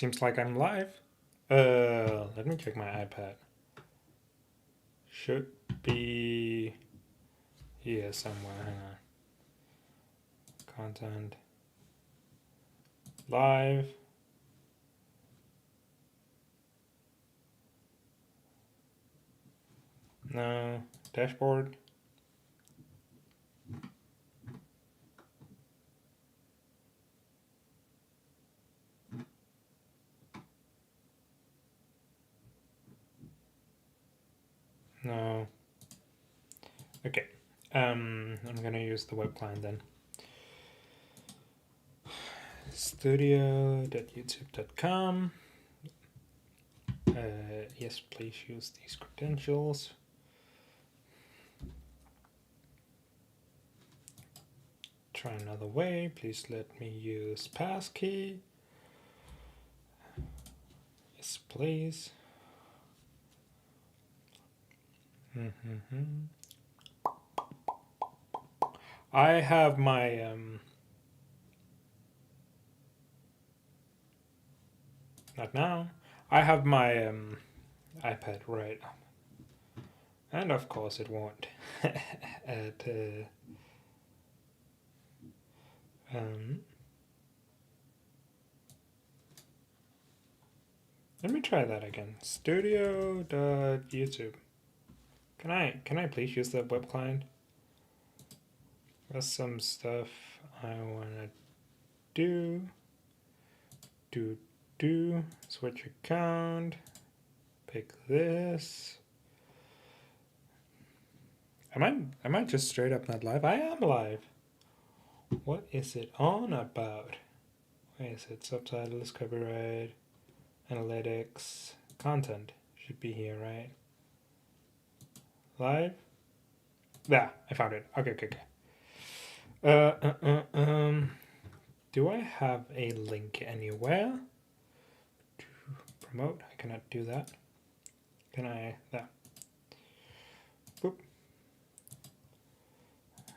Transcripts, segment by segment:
Seems like I'm live. Let me check my iPad. Should be here somewhere. Hang on. Content. Live. No. Dashboard. No. Okay. I'm gonna use the web client then. Studio.youtube.com. Yes, please use these credentials. Try another way. Please let me use passkey. Yes, please. I have my not now. I have my iPad right, and of course it won't. Let me try that again. Studio.youtube. Can I please use the web client? There's some stuff I wanna do. Switch account. Pick this. Am I just straight up not live? I am live. What is it on about? Where is it? Subtitles, copyright, analytics, content should be here, right? Live. Yeah, I found it. Okay. Do I have a link anywhere to promote? I cannot do that. Can I? There. Boop. I'm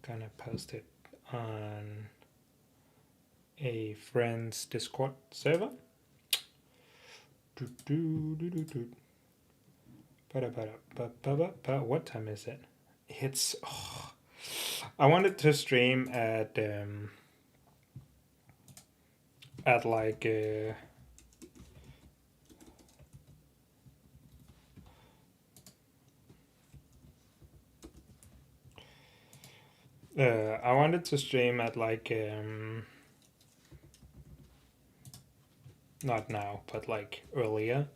gonna post it on a friend's Discord server. What time is it? It's. Oh, I wanted to stream at like. I wanted to stream at like not now, but like earlier.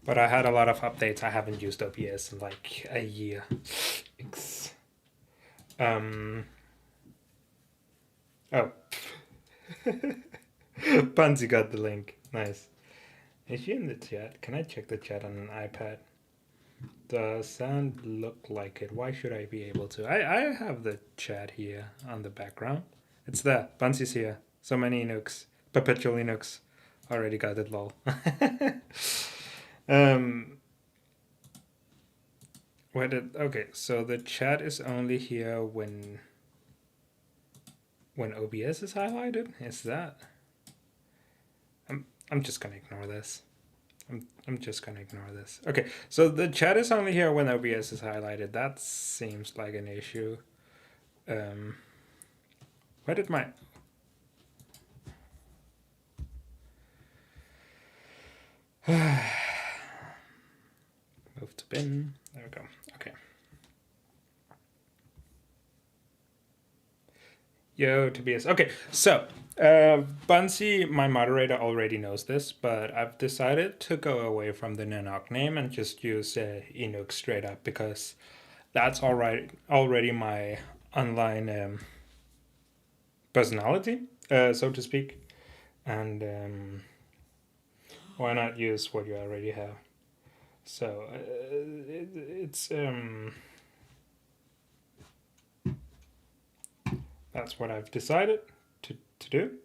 But I had a lot of updates. I haven't used OBS in like a year. Oh. Pansy got the link. Nice. Is she in the chat? Can I check the chat on an iPad? Does sound look like it? Why should I be able to? I have the chat here on the background. It's there. Bunsy's here. So many Linux. Perpetual Linux. Already got it, lol. Okay, so the chat is only here when OBS is highlighted? Is that? I'm just gonna ignore this. I'm just gonna ignore this. Okay, so the chat is only here when OBS is highlighted. That seems like an issue. Where did my... Move to bin. There we go. Okay. Yo, Tobias. Okay, so Bunsy, my moderator, already knows this, but I've decided to go away from the Nanook name and just use Inuk straight up because that's already my online personality, so to speak. And why not use what you already have? So it's that's what I've decided to do.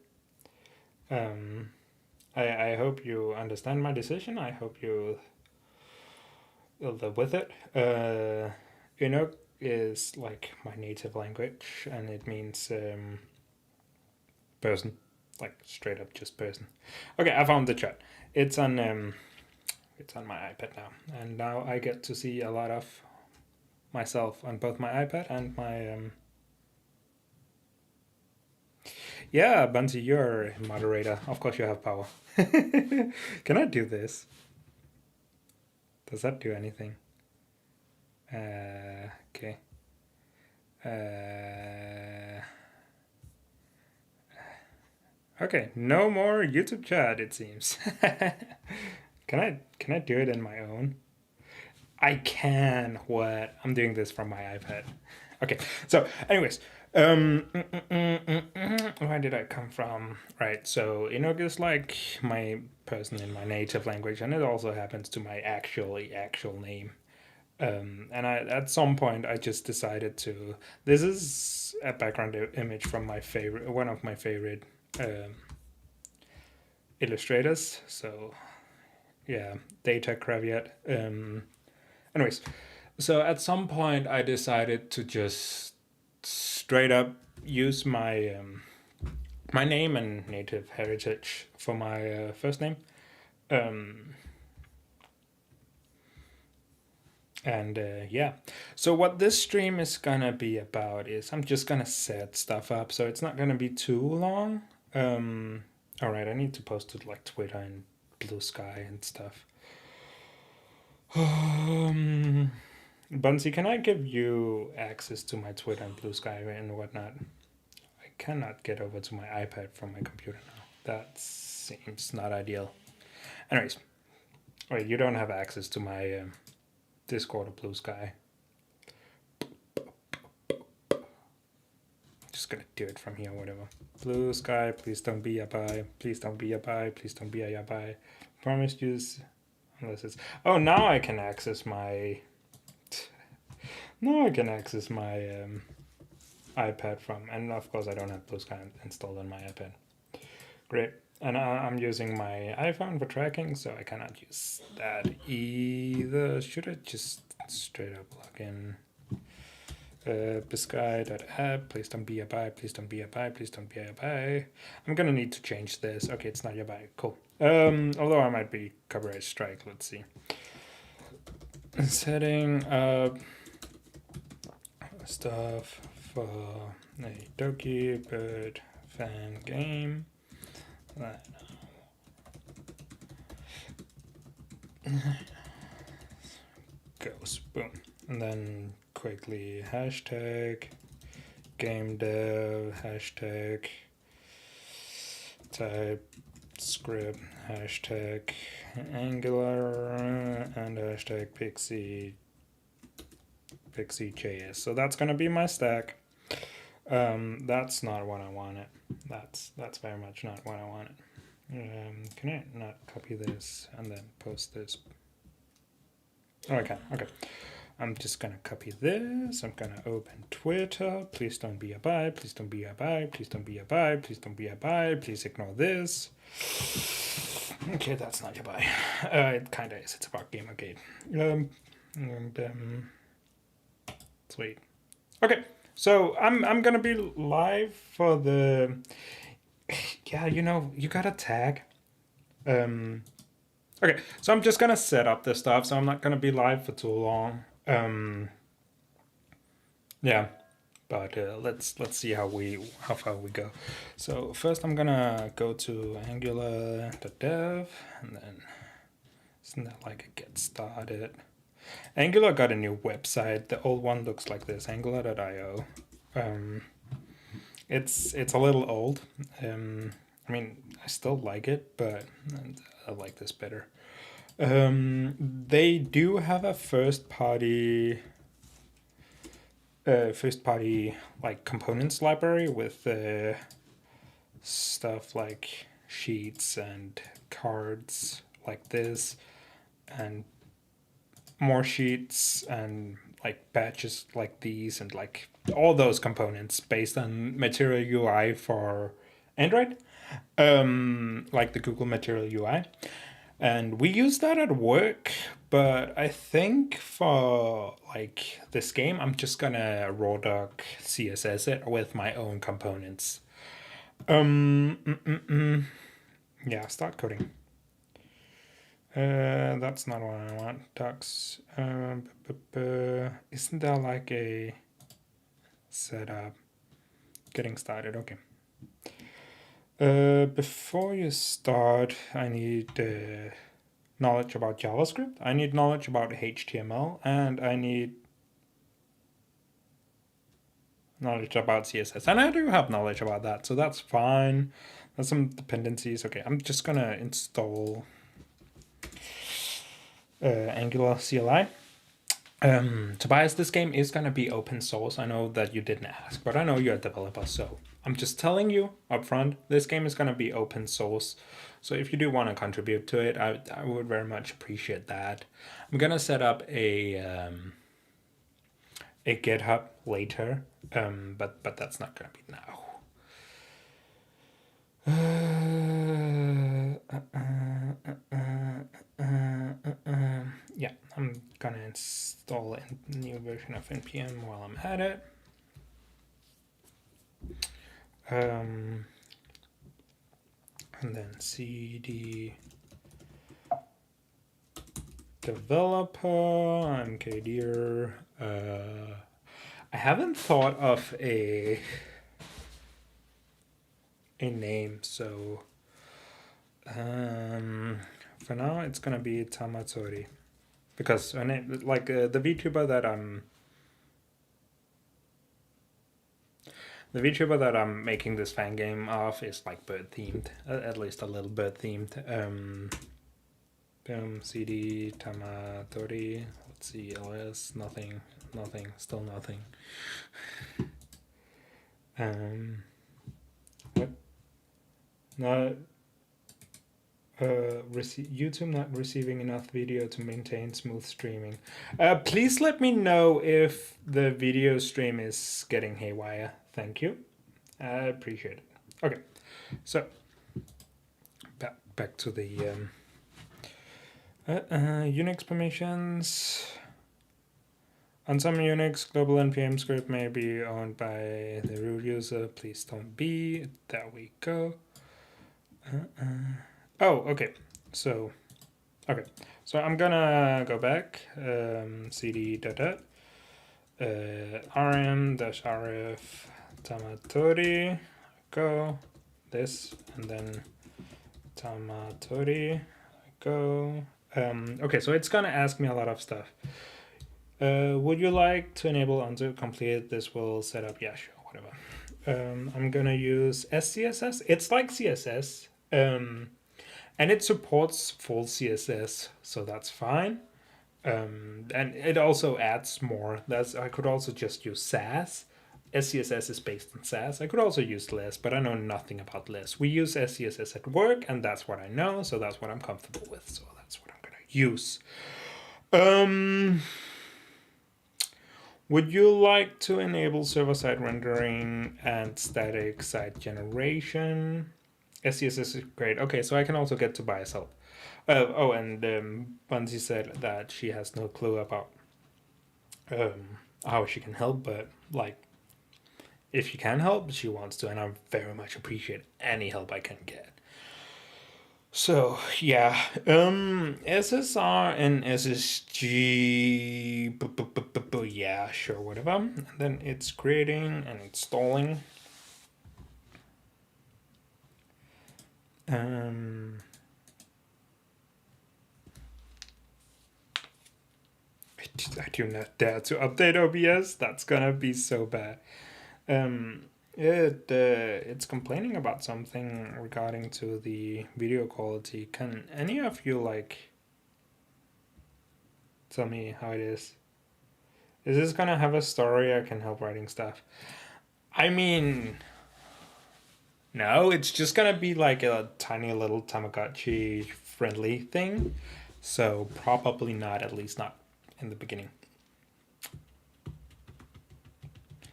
I hope you understand my decision. I hope you'll live with it. Inuk is like my native language, and it means person, like straight up just person. Okay, I found the chat. It's on my iPad now, and now I get to see a lot of myself on both my iPad and my Yeah, Bunsy, you're a moderator. Of course, you have power. Can I do this? Does that do anything? Okay. Okay, no more YouTube chat, it seems. Can I do it in my own? I can. What? I'm doing this from my iPad. Okay. So, anyways, where did I come from? Right. So Inuk is like my person in my native language, and it also happens to my actual name. And at some point I just decided to. This is a background image from one of my favorite illustrators. So yeah, data caveat. Anyways, so at some point I decided to just straight up use my name and native heritage for my first name. And yeah, so what this stream is gonna be about is I'm just gonna set stuff up, so it's not gonna be too long. All right, I need to post to like Twitter and Blue Sky and stuff. Bunsy, can I give you access to my Twitter and Blue Sky and whatnot? I cannot get over to my iPad from my computer now. That seems not ideal. Anyways, wait, you don't have access to my Discord or Blue Sky. Just gonna do it from here, whatever. Blue Sky, please don't be a bye. Please don't be a bye. Please don't be a bye. Promise use unless it's. Oh, now I can access my. Now I can access my iPad from, and of course I don't have Blue Sky installed on my iPad. Great. And I'm using my iPhone for tracking, so I cannot use that either. Should I just straight up log in? Bisky.app, please don't be a bye, please don't be a bye, please don't be a bye. I'm gonna need to change this. Okay, it's not your bye. Cool. Although I might be copyright strike. Let's see. Setting up stuff for a Dokibird fangame. Goes boom, and then quickly hashtag game dev hashtag type script hashtag angular and hashtag pixie.js. So that's gonna be my stack. That's not what I wanted. That's very much not what I wanted. Can I not copy this and then post this? Oh, I can. Okay. I'm just gonna copy this. I'm gonna open Twitter. Please don't be a bye. Please don't be a bye. Please don't be a bye. Please don't be a bye. Please ignore this. Okay, that's not your bye. It kind of is. It's about Gamergate. Sweet. Okay, so I'm gonna be live for the. Yeah, you gotta tag. Okay, so I'm just gonna set up this stuff, so I'm not gonna be live for too long. Yeah, but let's see how far we go. So first I'm gonna go to angular.dev, and then isn't that like a get started? Angular got a new website. The old one looks like this, angular.io. It's a little old. I mean, I still like it, but I like this better. They do have a first party like components library with stuff like sheets and cards like this, and more sheets and like badges like these, and like all those components based on Material UI for Android. like the Google Material UI. And we use that at work, but I think for like this game, I'm just gonna raw doc CSS it with my own components. Yeah, start coding. That's not what I want. Docs. Isn't there like a setup? Getting started. Okay. Before you start, I need knowledge about JavaScript. I need knowledge about HTML, and I need knowledge about CSS. And I do have knowledge about that, so that's fine. There's some dependencies. Okay, I'm just gonna install Angular CLI. Tobias, this game is gonna be open source. I know that you didn't ask, but I know you're a developer, so I'm just telling you up front, this game is gonna be open source. So if you do want to contribute to it, I would very much appreciate that. I'm gonna set up a GitHub later, but that's not gonna be now. Yeah, I'm gonna install a new version of npm while I'm at it. And then cd developer, I'm kdir. I haven't thought of a name, so for now it's gonna be Tamatori, because the VTuber that I'm making this fan game of is like bird themed, at least a little bird themed. CD Tamatori. Let's see, ls nothing, still nothing. What? No. YouTube not receiving enough video to maintain smooth streaming. Please let me know if the video stream is getting haywire. Thank you. I appreciate it. Okay, so back to the Unix permissions. On some Unix, global npm script may be owned by the root user. Please don't be. There we go. Oh, okay. So I'm gonna go back. Cd rm-rf tamatori, go this, and then tamatori, go. Okay, so it's gonna ask me a lot of stuff. Would you like to enable autocomplete? This will set up. Yeah, sure, whatever. I'm gonna use SCSS. It's like CSS, and it supports full CSS, so that's fine. And it also adds more. I could also just use Sass. SCSS is based on Sass. I could also use less, but I know nothing about less. We use SCSS at work, and that's what I know, so that's what I'm comfortable with. So that's what I'm gonna use. Would you like to enable server-side rendering and static site generation? SCSS is great. Okay, so I can also get Tobias help. And Bunzi said that she has no clue about how she can help, but like, if she can help, she wants to, and I very much appreciate any help I can get. So yeah, SSR and SSG, yeah, sure, whatever. And then it's creating and installing. I do not dare to update OBS. That's gonna be so bad. It's complaining about something regarding to the video quality. Can any of you like tell me how it is? Is this gonna have a story? I can help writing stuff. I mean, no, it's just gonna be like a tiny little Tamagotchi friendly thing. So probably not, at least not in the beginning.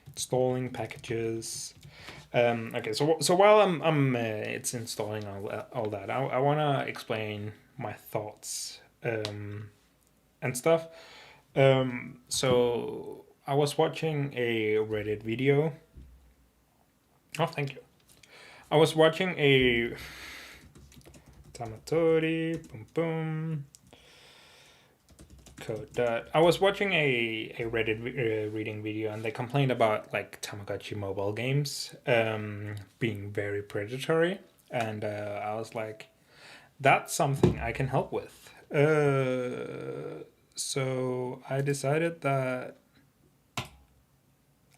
Installing packages. Okay, so while it's installing all that, I want to explain my thoughts and stuff. So I was watching a Reddit video. Oh, thank you. I was watching a Tamatori, boom boom. Code that I was watching a Reddit reading video, and they complained about like Tamagotchi mobile games being very predatory, and I was like, that's something I can help with. So I decided that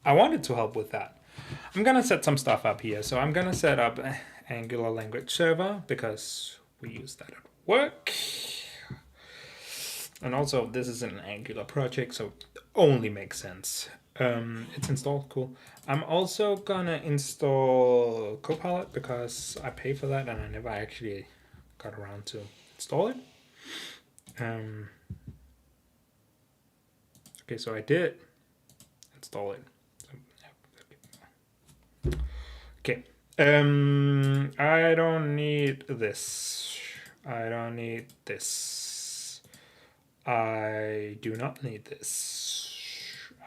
I wanted to help with that. I'm gonna set some stuff up here. So I'm gonna set up Angular language server because we use that at work. And also, this is an Angular project, so it only makes sense. It's installed, cool. I'm also gonna install Copilot because I pay for that and I never actually got around to install it. Okay, so I did install it. Okay. I don't need this. I don't need this. I do not need this.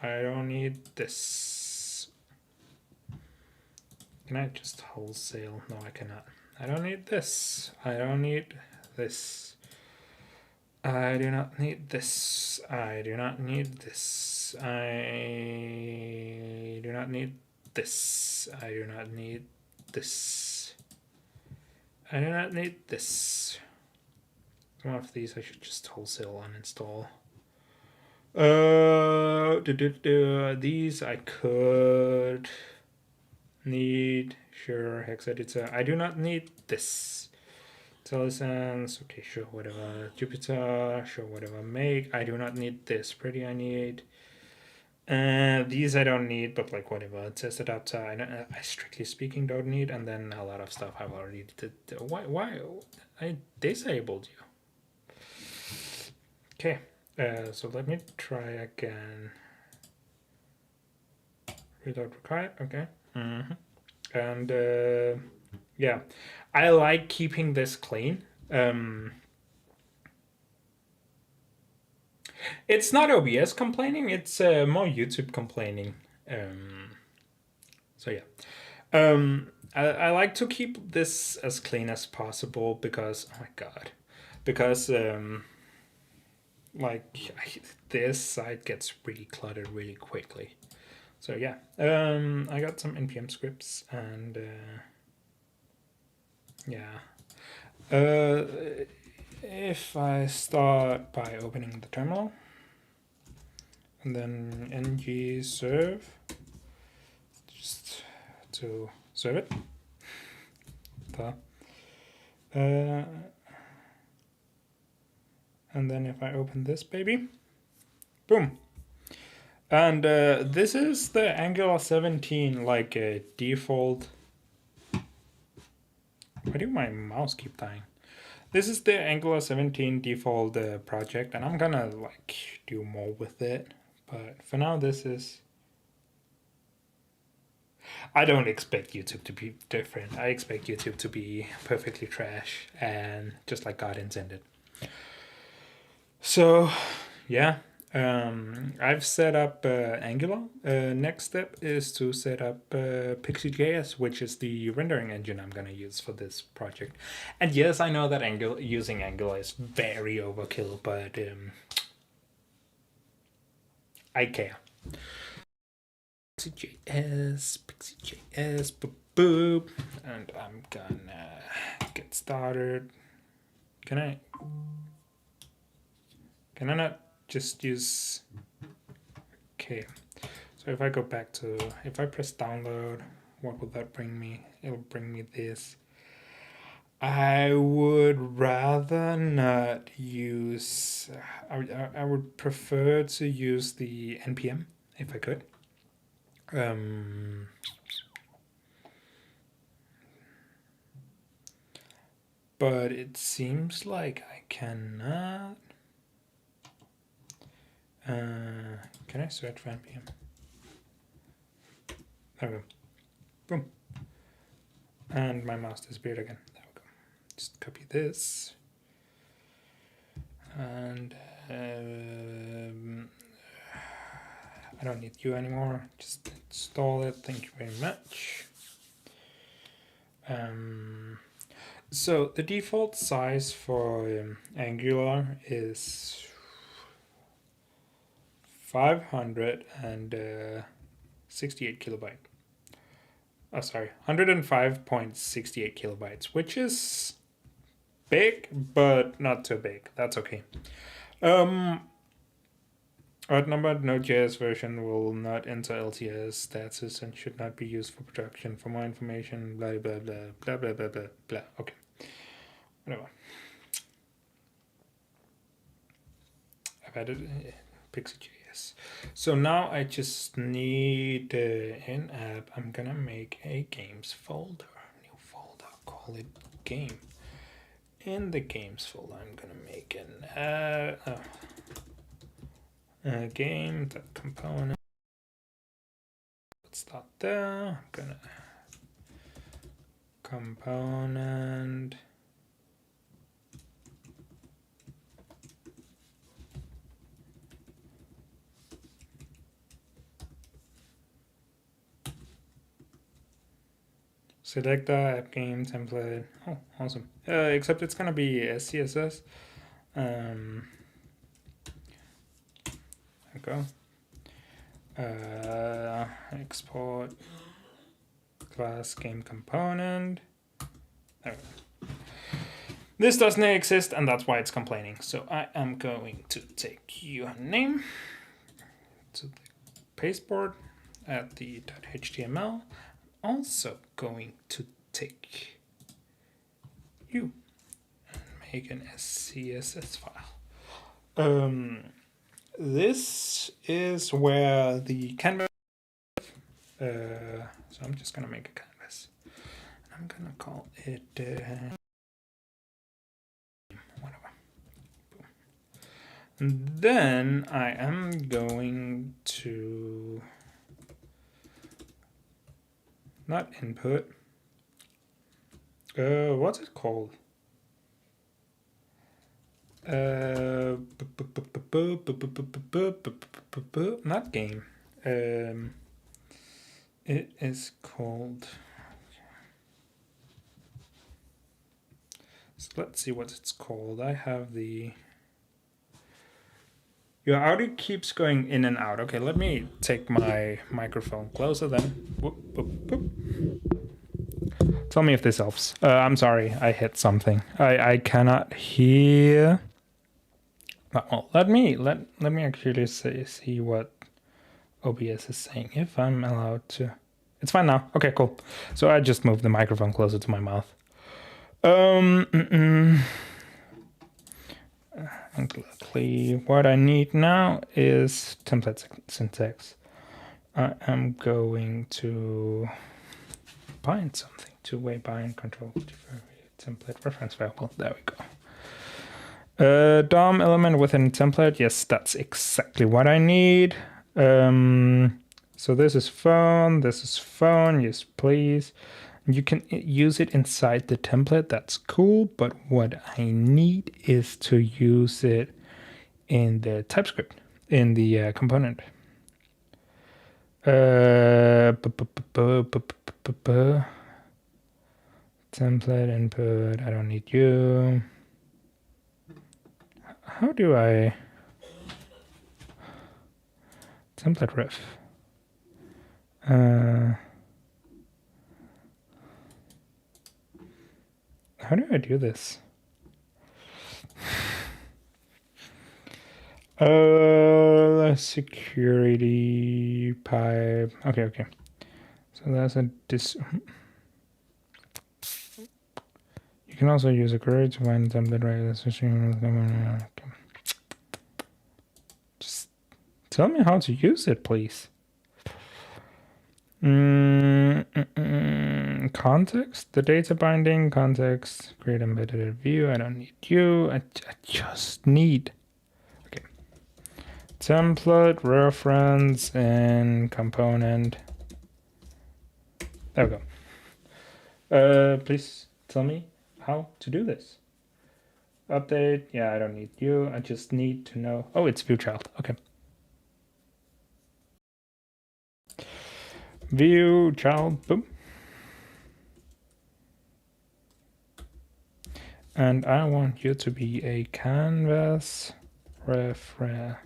I don't need this. Can I just wholesale? No, I cannot. I don't need this. I don't need this. I do not need this. I do not need this. I do not need this. I do not need this. I do not need this. One of these I should just wholesale uninstall. These I could need. Sure, hex editor. I do not need this. IntelliSense. Okay, sure, whatever. Jupyter. Sure, whatever. Make. I do not need this. Pretty I need. These I don't need, but like whatever. Test adapter. I strictly speaking don't need, and then a lot of stuff I've already did. Why? I disabled you. Okay. So let me try again. Reload required. Okay. And yeah, I like keeping this clean. It's not OBS complaining, it's more YouTube complaining. So yeah. I like to keep this as clean as possible because, oh my god, because like this site gets really cluttered really quickly. So yeah, I got some npm scripts and yeah. If I start by opening the terminal and then ng serve just to serve it. And then if I open this baby, boom. And this is the Angular 17 like default. Why do my mouse keep dying? This is the Angular 17 default project, and I'm gonna like do more with it. But for now, this is. I don't expect YouTube to be different. I expect YouTube to be perfectly trash and just like God intended. So, yeah. I've set up Angular. Next step is to set up Pixie.js, which is the rendering engine I'm going to use for this project. And yes, I know that using Angular is very overkill, but I care. Pixie.js, boop, boop, and I'm gonna get started. Can I not just use, okay, so if I go back to, if I press download, what would that bring me? It'll bring me this. I would rather not use, I would prefer to use the npm if I could. But it seems like I cannot. Can I search for npm? There we go. Boom. And my mouse disappeared again. There we go. Just copy this. And I don't need you anymore. Just install it. Thank you very much. So the default size for Angular is 568 kilobyte. Oh, sorry, 105.68 kilobytes, which is big, but not too big. That's okay. Outnumbered Node.js version will not enter LTS status and should not be used for production. For more information, blah blah blah blah blah blah blah blah. Okay, whatever. I've added Pixie.js. So now I just need in app. I'm gonna make a games folder, new folder. Call it game. In the games folder, I'm gonna make an game.component. Let's start there. I'm gonna component. Selector, app game, template. Oh, awesome. Except it's gonna be SCSS. There we go. Export class game component. There we go. This doesn't exist, and that's why it's complaining. So I am going to take your name to the pasteboard at the .html. Also going to take you and make an SCSS file. This is where the canvas. So I'm just gonna make a canvas. I'm gonna call it whatever. Boom. And then I am going to not input. What's it called? Not game. It is called. So let's see what it's called. I have the. Your audio keeps going in and out. Okay, let me take my microphone closer then. Whoop, whoop, whoop. Tell me if this helps. I'm sorry, I hit something. I cannot hear. Well, let me actually see what OBS is saying, if I'm allowed to. It's fine now. Okay, cool. So I just moved the microphone closer to my mouth. Exactly. What I need now is template syntax. I am going to bind something. Two-way bind control template reference variable. There we go. DOM element within template. Yes, that's exactly what I need. So this is phone. This is phone. Yes, please. You can use it inside the template. That's cool. But what I need is to use it in the TypeScript, in the component. Template input. I don't need you. How do I template ref? How do I do this? Security pipe. Okay. So that's a You can also use a query to find template right. Just tell me how to use it, please. Context, the data binding, context, create embedded view. I don't need you. I just need. Okay. Template, reference, and component. There we go. Please tell me how to do this. Update. Yeah, I don't need you. I just need to know. Oh, it's view child. Okay. View child. Boom. And I want you to be a canvas reference.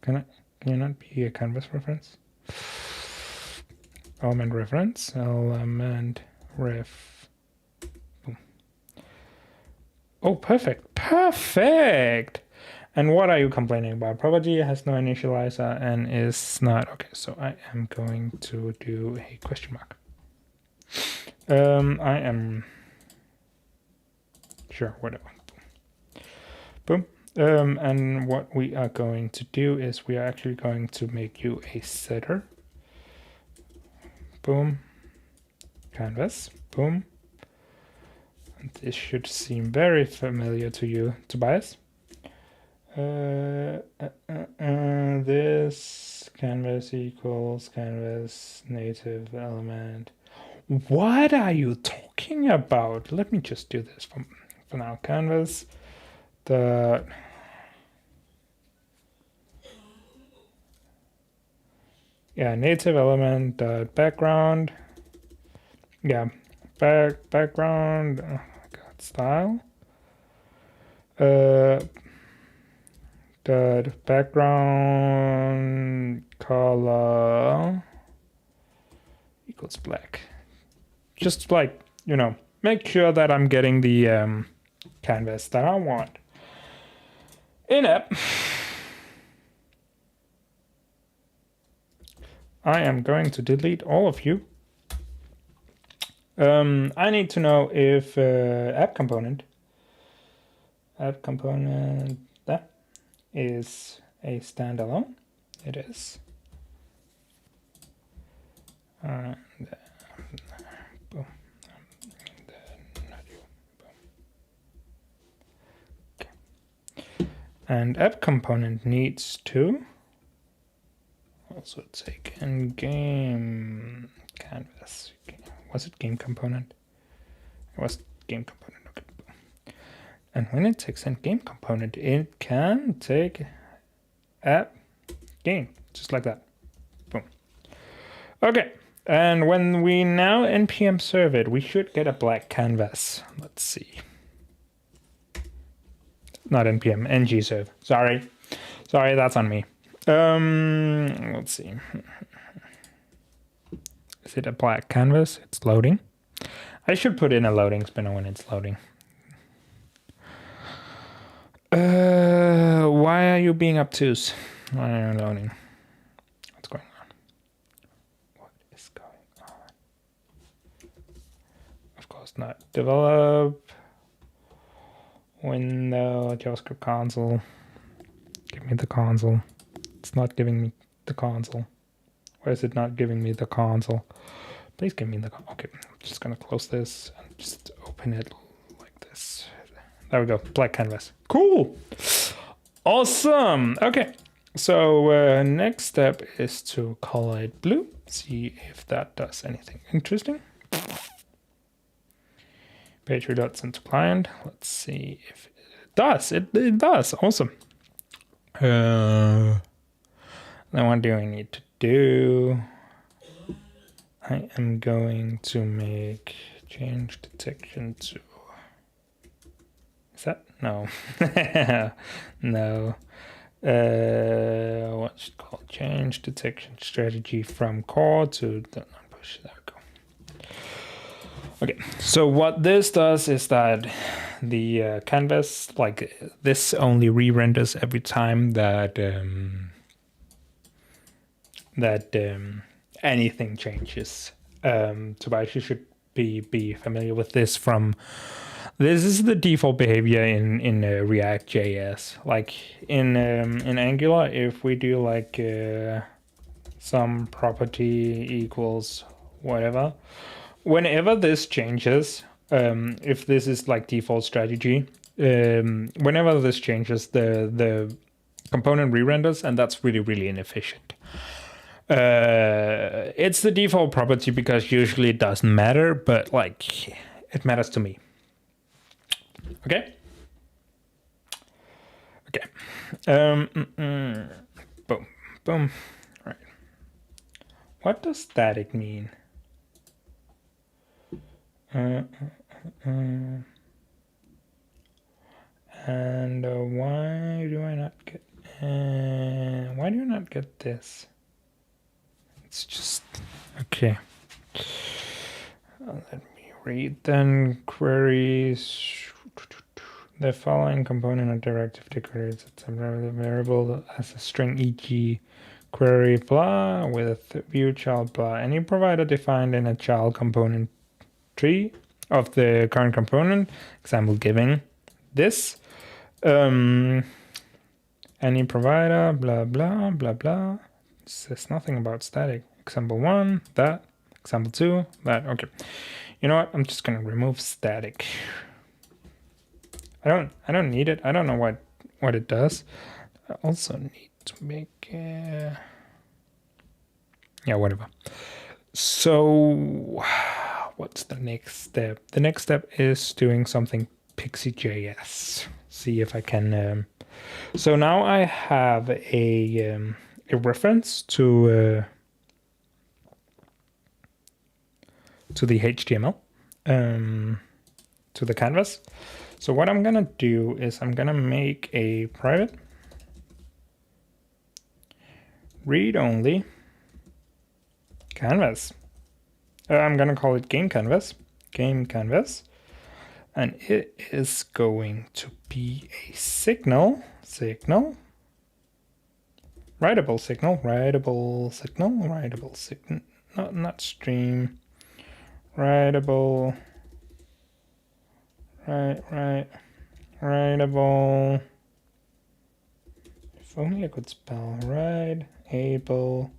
Can you not be a canvas reference? Element reference. Element ref. Boom. Oh, perfect. Perfect. And what are you complaining about? Property has no initializer and is not. Okay, so I am going to do a question mark. I am sure, whatever. Boom. And what we are going to do is we are actually going to make you a setter. Boom. Canvas. Boom. And this should seem very familiar to you, Tobias. This canvas equals canvas native element. What are you talking about? Let me just do this for now. Canvas the native element dot background. Yeah, background. Oh my god, style. Dot background color equals black. Just like, you know, make sure that I'm getting the canvas that I want. In app, I am going to delete all of you. I need to know if app component that is a standalone. It is. Boom. Okay. And app component needs to also take in game canvas. Was it game component? It was game component. Okay. And when it takes in game component, it can take app game, just like that. Boom. Okay. And when we now npm serve it, we should get a black canvas. Let's see. Not npm, ng serve. Sorry, that's on me. Let's see. Is it a black canvas? It's loading. I should put in a loading spinner when it's loading. Why are you being obtuse? Why are you loading? What's going on? What is going on? Of course not. Develop. Window, JavaScript console. Give me the console. It's not giving me the console. Why is it not giving me the console? Please give me the console. Okay, I'm just gonna close this and just open it like this. There we go, black canvas. Cool, awesome. Okay, so next step is to color it blue. See if that does anything interesting. Page redots into client. Let's see if it does. It does. Awesome. Then what do I need to do? I am going to make change detection to. Is that no? No. What's it called? Change detection strategy from core to the non-push. There we go. Okay, so what this does is that the canvas, like this, only re-renders every time that anything changes. Tobias, you should be familiar with this from. This is the default behavior in React.js. Like in Angular, if we do like some property equals whatever. Whenever this changes, if this is like default strategy, whenever this changes, the component re-renders, and that's really, really inefficient. It's the default property because usually it doesn't matter, but like it matters to me. Okay. Okay. Boom. Boom. All right. What does static mean? And why do I not get? Why do you not get this? It's just okay. Let me read then. Queries. The following component or directive declares a temporary variable as a string, e.g. query blah with view child blah. Any provider defined in a child component tree of the current component. Example giving this. Any provider blah blah blah blah. It says nothing about static. Example 1 that. Example 2 that. Okay. You know what? I'm just gonna remove static. I don't need it. I don't know what it does. I also need to make yeah, whatever. So what's the next step? The next step is doing something Pixie.js. See if I can so now I have a reference to the HTML to the canvas. So what I'm gonna do is I'm gonna make a private read-only canvas. I'm gonna call it game canvas, and it is going to be a writable signal, not stream, writable. Writable. If only I could spell writeable.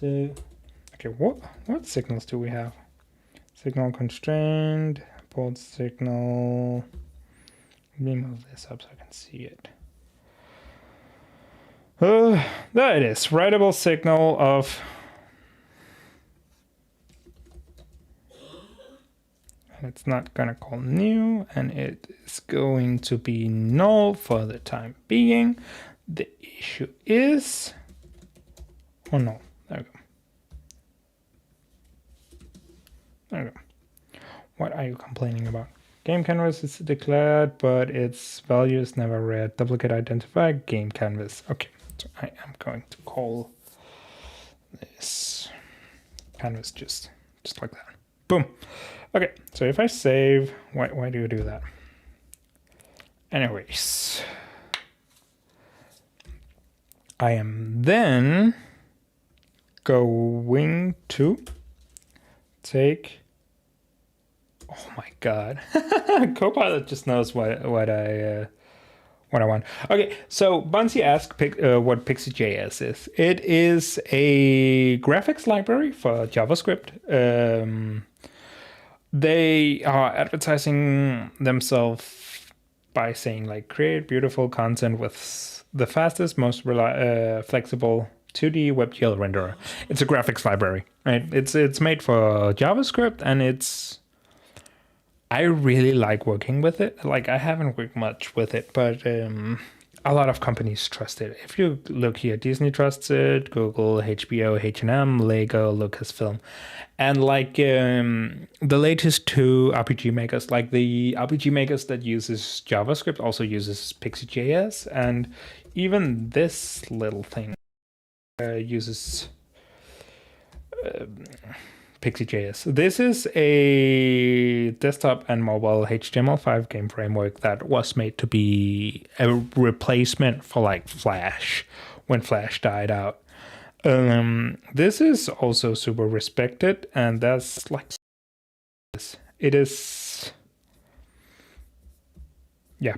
So, okay, what signals do we have? Signal constrained, port signal. Let me move this up so I can see it. There it is. Writable signal of. It's not gonna call new, and it is going to be null for the time being. The issue is, oh no, there we go. There we go. What are you complaining about? Game canvas is declared, but its value is never read. Duplicate identifier, game canvas. Okay, so I am going to call this canvas just like that. Boom. Okay, so if I save, why do you do that? Anyways, I am then going to take. Oh my god, Copilot just knows what I want. Okay, so Bunsey asked what Pixie.js is. It is a graphics library for JavaScript. They are advertising themselves by saying like create beautiful content with the fastest, most flexible 2D WebGL renderer. It's a graphics library, right? It's made for JavaScript, and I really like working with it. Like I haven't worked much with it, but a lot of companies trust it. If you look here, Disney trusts it, Google, HBO, H&M, Lego, Lucasfilm. And like the latest two RPG makers, like the RPG makers that uses JavaScript also uses Pixie.js, and even this little thing uses Pixie.js. This is a desktop and mobile HTML5 game framework that was made to be a replacement for like Flash when Flash died out. This is also super respected, and that's like it is. Yeah.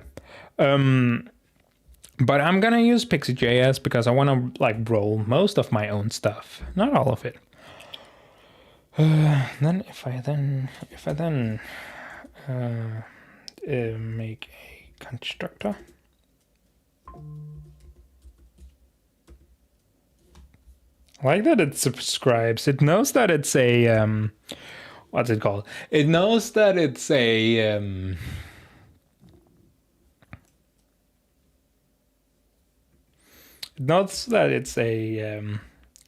But I'm gonna use Pixie.js because I want to like roll most of my own stuff, not all of it. Then if I then make a constructor. I like that it subscribes. It knows that it's a what's it called? It knows that it's a it knows that it's a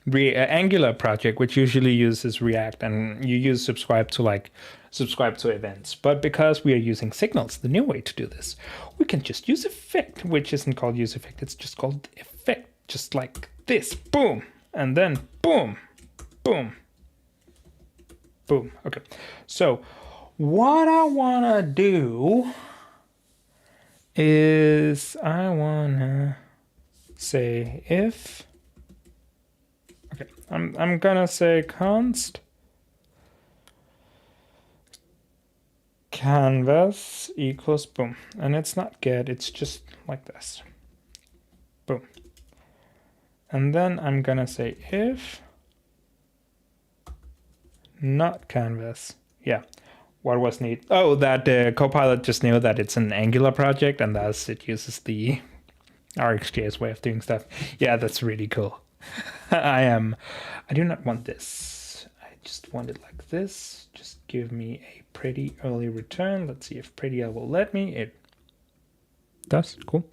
Angular project, which usually uses React, and you use subscribe to events. But because we are using signals, the new way to do this, we can just use effect, which isn't called use effect. It's just called effect, just like this. Boom, and then boom, boom, boom. Okay, so what I wanna do is I wanna say if. Okay, I'm gonna say const canvas equals boom, and it's not get, it's just like this. Boom. And then I'm gonna say if not canvas. Yeah. What was neat? Oh, that Copilot just knew that it's an Angular project, and thus it uses the RxJS way of doing stuff. Yeah, that's really cool. I do not want this. I just want it like this. Just give me a pretty early return. Let's see if pretty will let me. It does. Cool.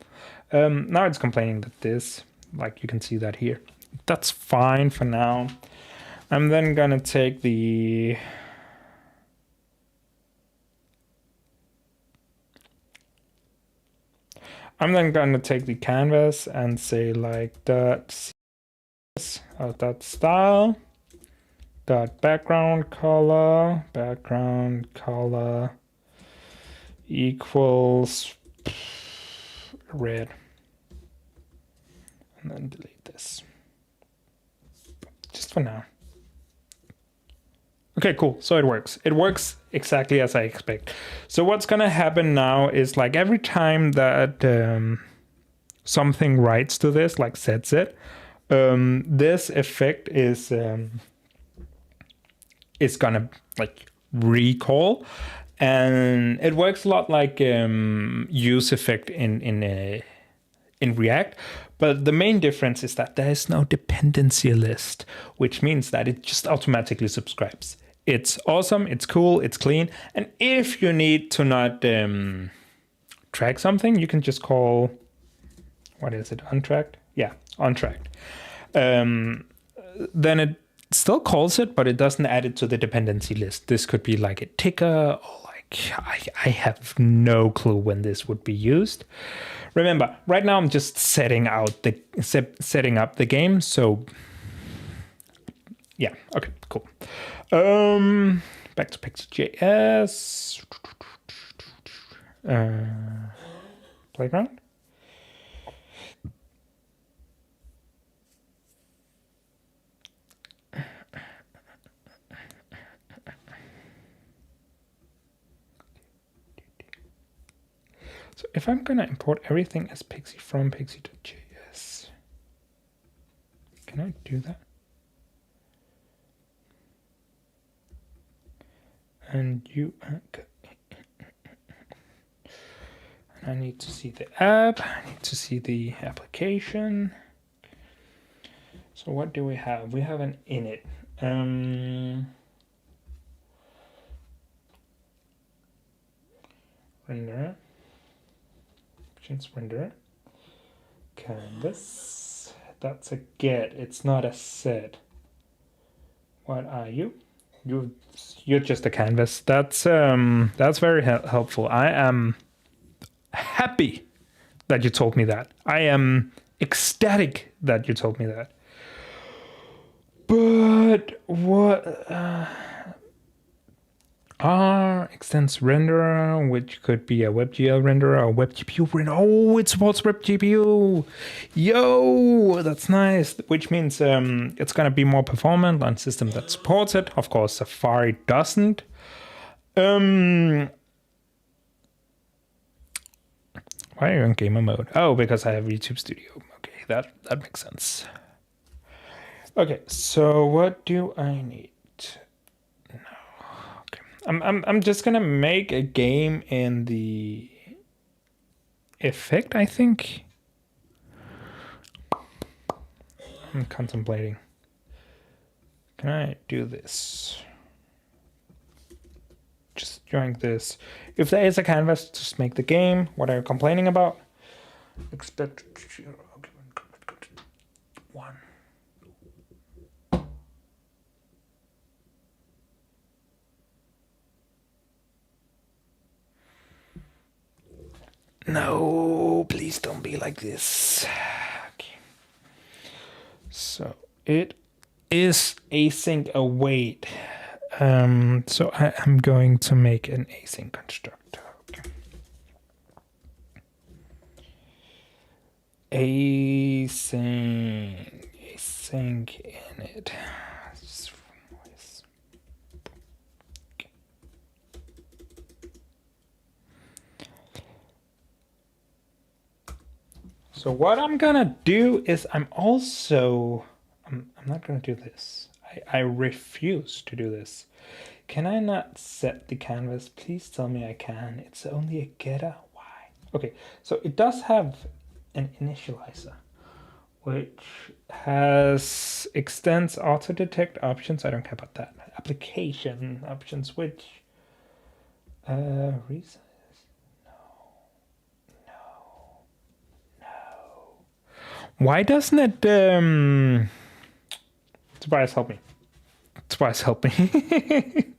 Now it's complaining that this, like you can see that here. That's fine for now. I'm then gonna take the canvas and say like dot style dot background color equals red, and then delete this just for now. Okay, cool. So it works. It works exactly as I expect. So what's gonna happen now is like every time that something writes to this, like sets it, this effect is gonna like recall, and it works a lot like use effect in React. But the main difference is that there is no dependency list, which means that it just automatically subscribes. It's awesome, it's cool, it's clean. And if you need to not track something, you can just call, what is it, untracked? Yeah, untracked. Then it still calls it, but it doesn't add it to the dependency list. This could be like a ticker, or like, I have no clue when this would be used. Remember, right now I'm just setting up the game, so yeah, okay, cool. Back to Pixie.js. Playground. So if I'm gonna import everything as Pixie from Pixie.js, can I do that? And I need to see the app, I need to see the application. So what do we have? We have an init. Render. Options render. Canvas. That's a get. It's not a set. What are you? You're just a canvas. That's very helpful. I am happy that you told me that. I am ecstatic that you told me that. But what extends renderer, which could be a WebGL renderer or WebGPU renderer. Oh, it supports WebGPU. Yo, that's nice. Which means it's gonna be more performant on systems that supports it. Of course, Safari doesn't. Why are you in gamer mode? Oh, because I have YouTube Studio. Okay, that makes sense. Okay, so what do I need? No. Okay. I'm just gonna make a game in the effect, I think. I'm contemplating. Can I do this? Just doing this. If there is a canvas, just make the game. What are you complaining about? Expect 1. No, please don't be like this. Okay. So it is async await. So I'm going to make an async constructor. Okay. Async init. So what I'm gonna do is I'm not gonna do this. I refuse to do this. Can I not set the canvas? Please tell me I can. It's only a getter. Why? Okay, so it does have an initializer, which extends auto detect options. I don't care about that. Application options, which resize. No. Why doesn't it? Tobias, help me. Tobias, help me.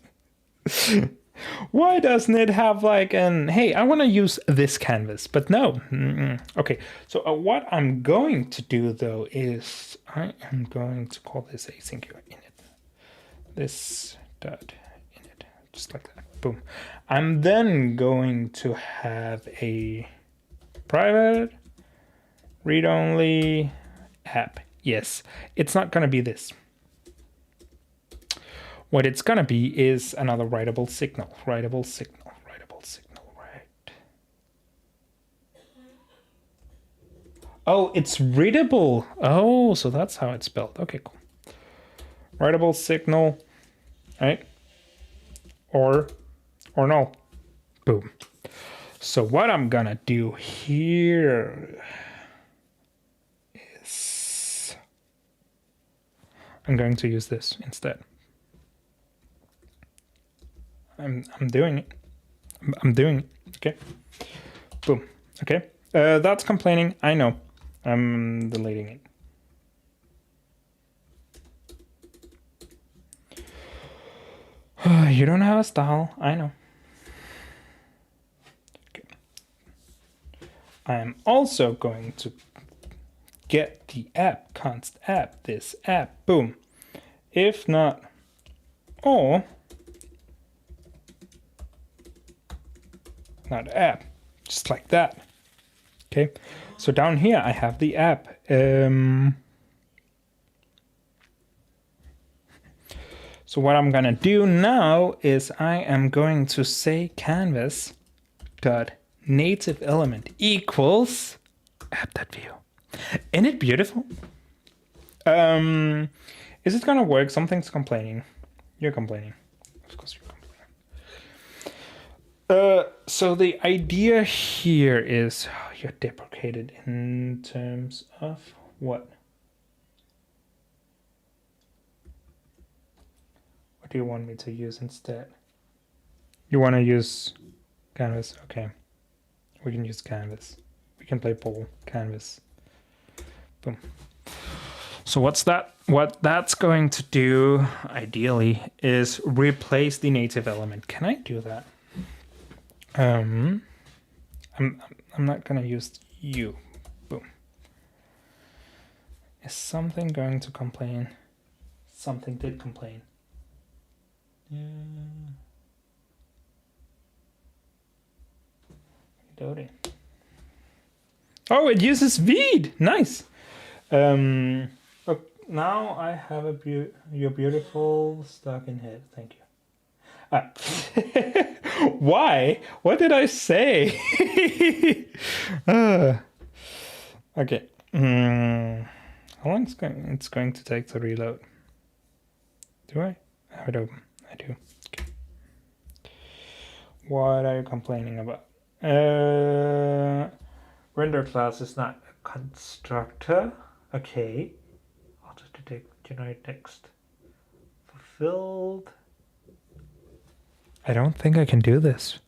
Why doesn't it have like hey, I want to use this canvas, but no. Okay, so what I'm going to do though is I am going to call this async init. This dot init, just like that. Boom. I'm then going to have a private read-only app. Yes, it's not going to be this. What it's going to be is another writable signal. Writable signal, right? Oh, it's readable. Oh, so that's how it's spelled. Okay, cool. Writable signal, right? Or no. Boom. So what I'm going to do here is I'm going to use this instead. I'm doing it. I'm doing it. Okay. Boom. Okay. That's complaining. I know. I'm deleting it. You don't have a style. I know. Okay. I am also going to get the app, const app, this app. Boom. If not, or not app, just like that. Okay, so down here I have the app. So what I'm gonna do now is I am going to say canvas dot native element equals app.view. Isn't it beautiful? Is it gonna work? Something's complaining. You're complaining. Of course you're complaining. So the idea here is you're deprecated in terms of what? What do you want me to use instead? You want to use canvas? Okay. We can use canvas. We can play ball canvas. Boom. So what's that? What that's going to do, ideally, is replace the native element. Can I do that? I'm not gonna use you. Boom. Is something going to complain? Something did complain. Yeah. Loading. Oh, it uses Veed. Nice. Okay, now I have your beautiful stocking head. Thank you. Why? What did I say? Okay. How long is it's going to take to reload? Do I have it open? I do. Okay. What are you complaining about? Render class is not a constructor. Okay. Auto detect generate text. fulfilled. I don't think I can do this.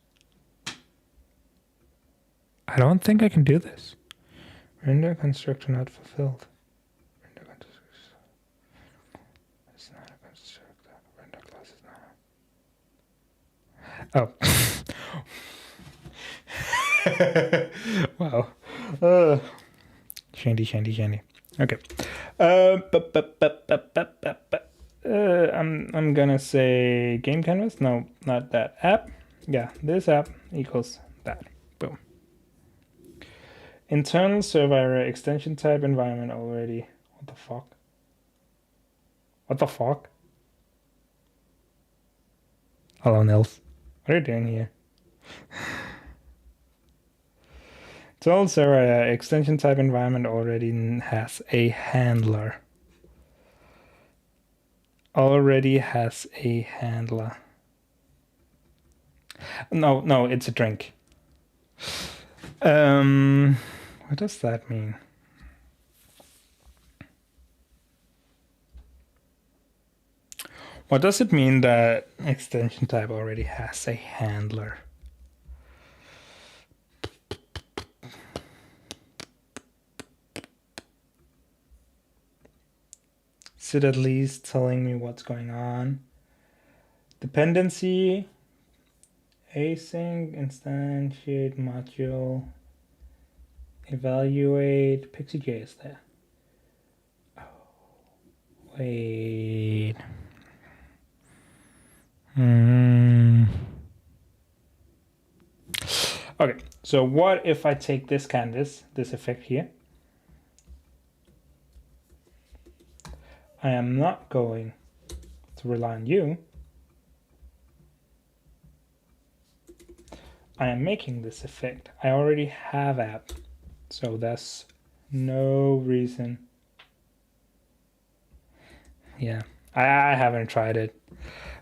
I don't think I can do this. Render constructor not fulfilled. Render constructor. It's not a constructor. Render class is not. Oh. Wow. Shandy. Okay. I'm gonna say game canvas. No, not that. App. Yeah, this app equals that. Boom. Internal server array extension type environment already. What the fuck? What the fuck? Hello, Nils. What are you doing here? Internal server array extension type environment already has a handler. Already has a handler. No, it's a drink. What does that mean? What does it mean that extension type already has a handler? Is it at least telling me what's going on? Dependency, async, instantiate module, evaluate, Pixie.js there. Oh, wait. Okay, so what if I take this canvas, this effect here? I am not going to rely on you. I am making this effect. I already have app, so that's no reason. Yeah, I haven't tried it.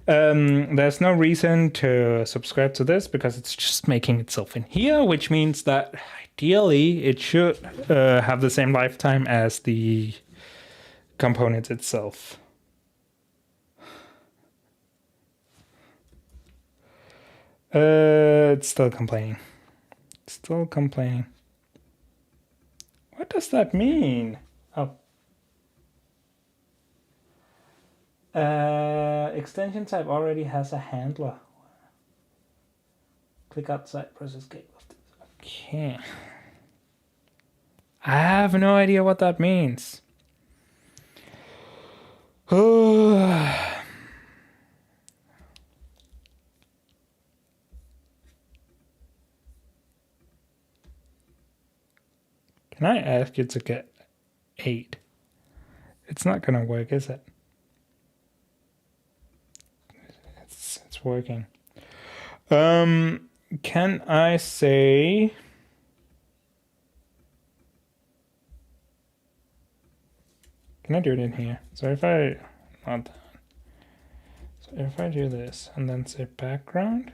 There's no reason to subscribe to this because it's just making itself in here, which means that ideally it should have the same lifetime as the component itself. It's still complaining. What does that mean? Oh. Extension type already has a handler. Click outside process gate. Okay. I have no idea what that means. Can I ask you to get 8? It's not gonna work, is it? It's working. Can I say can I do it in here? So if I not that. So if I do this and then say background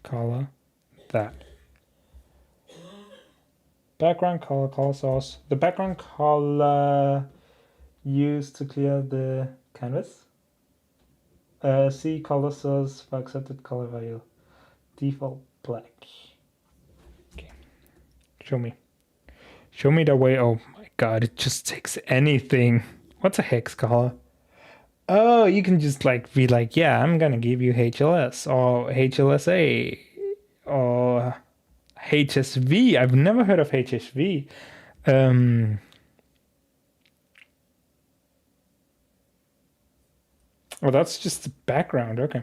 color that. Background color source. The background color used to clear the canvas. See color source for accepted color value. Default black. Okay. Show me the way. Oh my god, it just takes anything. What's a hex color? Oh, you can just like be like, yeah, I'm gonna give you HLS or HLSA or HSV. I've never heard of HSV. Oh, that's just the background. Okay.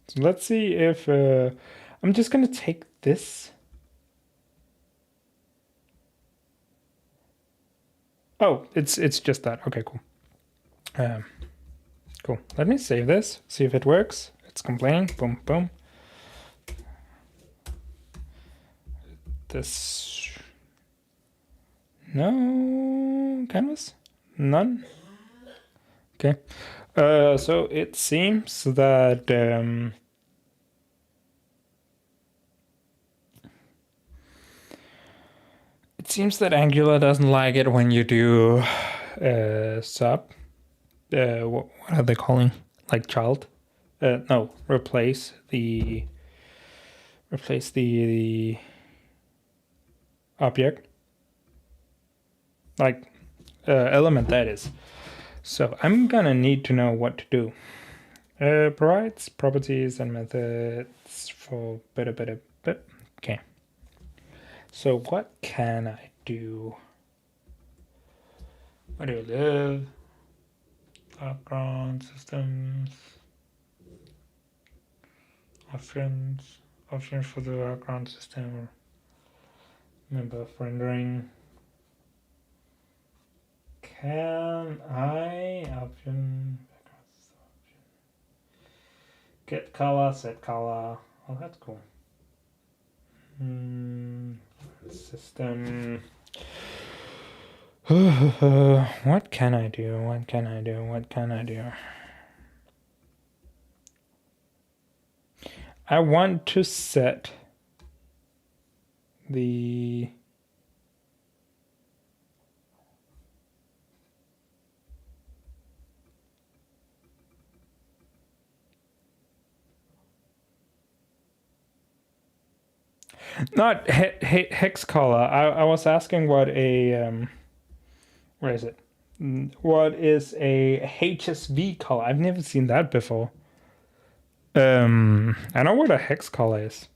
So let's see if I'm just gonna take this. Oh, it's just that. Okay, cool. Cool. Let me save this. See if it works. It's complaining. Boom, boom. This. No canvas. None. Okay. So it seems that Angular doesn't like it when you do sub what are they calling? Like child? No, replace the object, like element that is. So I'm gonna need to know what to do. Provides properties and methods for better. Okay. So what can I do? Where do you live? Background systems. Options for the background system. Member of rendering. Can I option get color, set color? Oh, that's cool. System. What can I do? What can I do? What can I do? I want to set the not hex color. I was asking what a where is it? What is a HSV color? I've never seen that before. I know what a hex color is.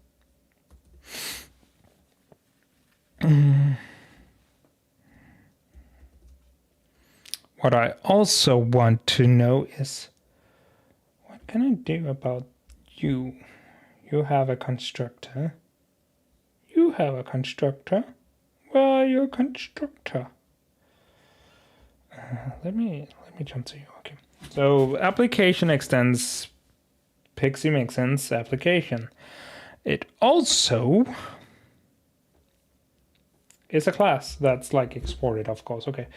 What I also want to know is what can I do about you? You have a constructor. You have a constructor. Well, you're a constructor. Let me jump to you. Okay. So application extends Pixie makes sense application. It also is a class that's like exported, of course. Okay.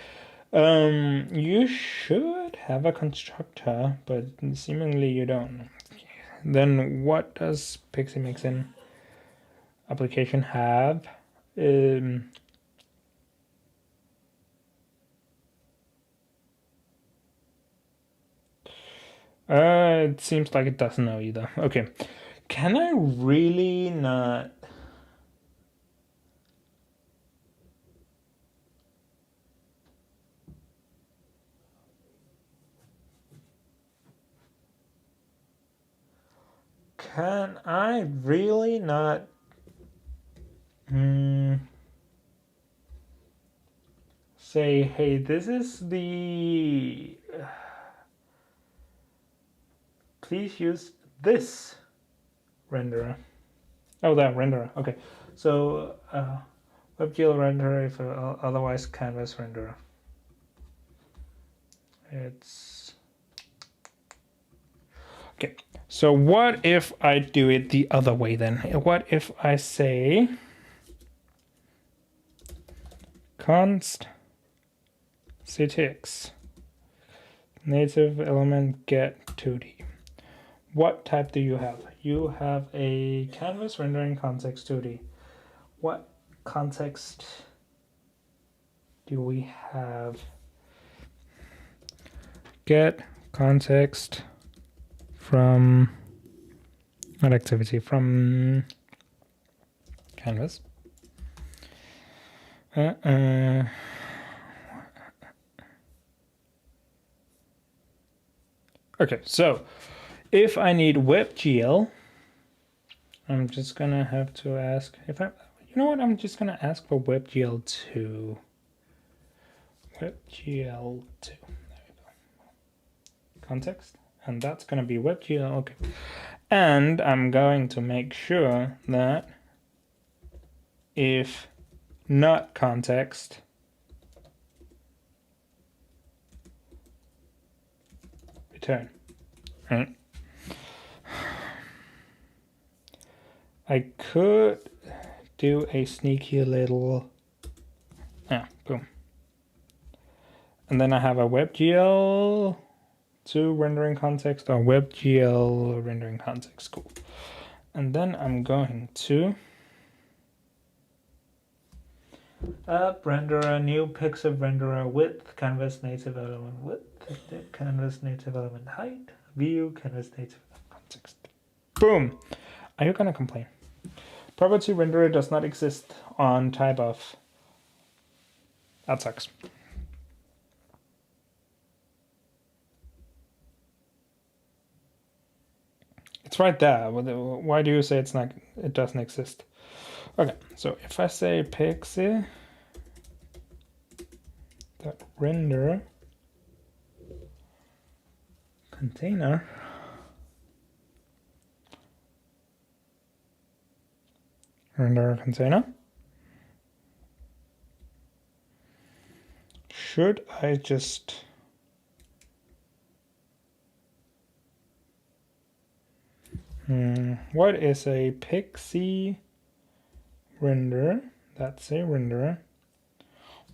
You should have a constructor, but seemingly you don't. Then what does Pixie makes in application have? It seems like it doesn't know either. Okay. Can I really not? Can I really not? Say, hey, this is the. Please use this renderer. Oh, that renderer. Okay. So, WebGL renderer, if otherwise canvas renderer. It's. Okay. So, what if I do it the other way then? What if I say const ctx native element get 2D? What type do you have? You have a canvas rendering context 2D. What context do we have? Get context from, not activity, from canvas. Okay, so if I need WebGL, I'm just gonna have to ask if I, you know what? I'm just gonna ask for WebGL 2. WebGL 2. There we go. Context, and that's gonna be WebGL. Okay, and I'm going to make sure that if not context, return. Right. I could do a sneaky little, boom. And then I have a WebGL 2 rendering context or WebGL rendering context, cool. And then I'm going to Renderer, new pixel renderer, width, canvas native element width, canvas native element height, view, canvas native context. Boom! Are you gonna complain? Property renderer does not exist on type of. That sucks. It's right there. Why do you say it's not? It doesn't exist. Okay, so if I say pixie dot render container render container, should I just what is a pixie render? That's a renderer.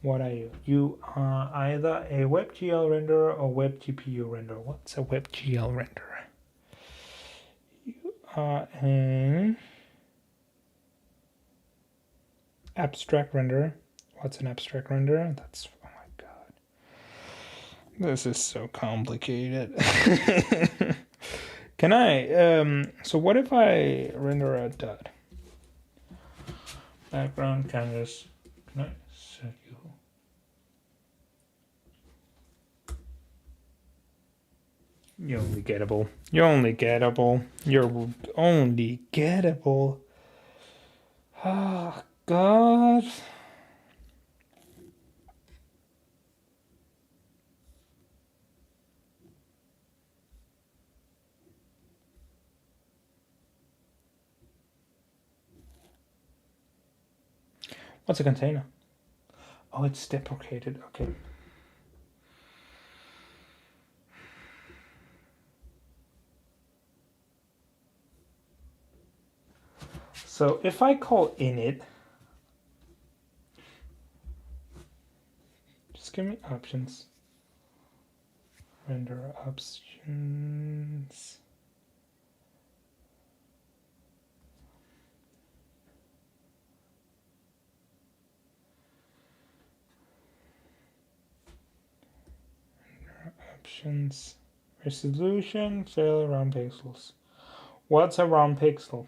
What are you? You are either a WebGL renderer or WebGPU renderer. What's a WebGL renderer? You are a abstract renderer. What's an abstract renderer? That's, oh my god. This is so complicated. Can I, so what if I render a dot? Background canvas. Can I set you? You're only gettable. You're only gettable. You're only gettable. Oh, God. What's a container? Oh, it's deprecated. Okay. So if I call init, just give me options. Render options. Options, resolution, fail round pixels. What's a round pixel?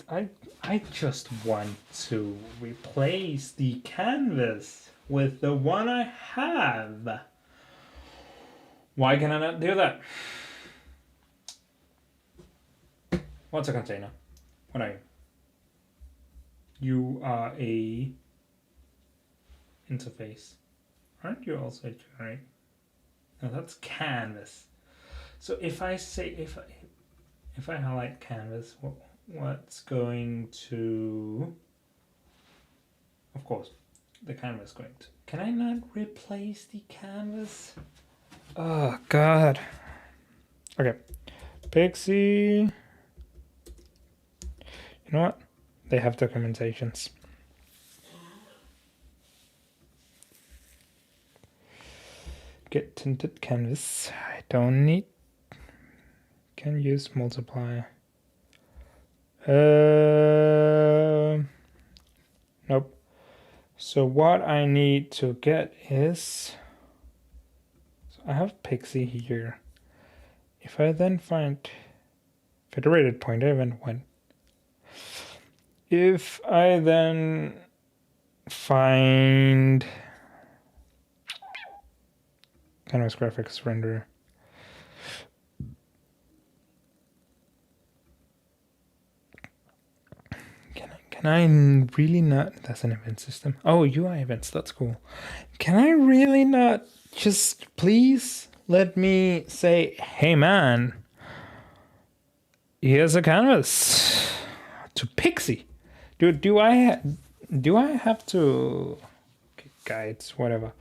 I just want to replace the canvas with the one I have. Why can I not do that? What's a container? What are you? You are a interface. Aren't you also a generate? No, that's canvas. So if I say if I highlight canvas, what's going to? Of course, the canvas going to. Can I not replace the canvas? Oh God. Okay, Pixie. You know what? They have documentations. Get tinted canvas. I don't need. Can use multiply. Nope. So what I need to get is. So I have Pixie here. If I then find federated pointer event 1. If I then find canvas graphics render. Can I really not? That's an event system. Oh, UI events. That's cool. Can I really not just please let me say, hey man, here's a canvas to Pixie. Do I have to? Okay, guides, whatever.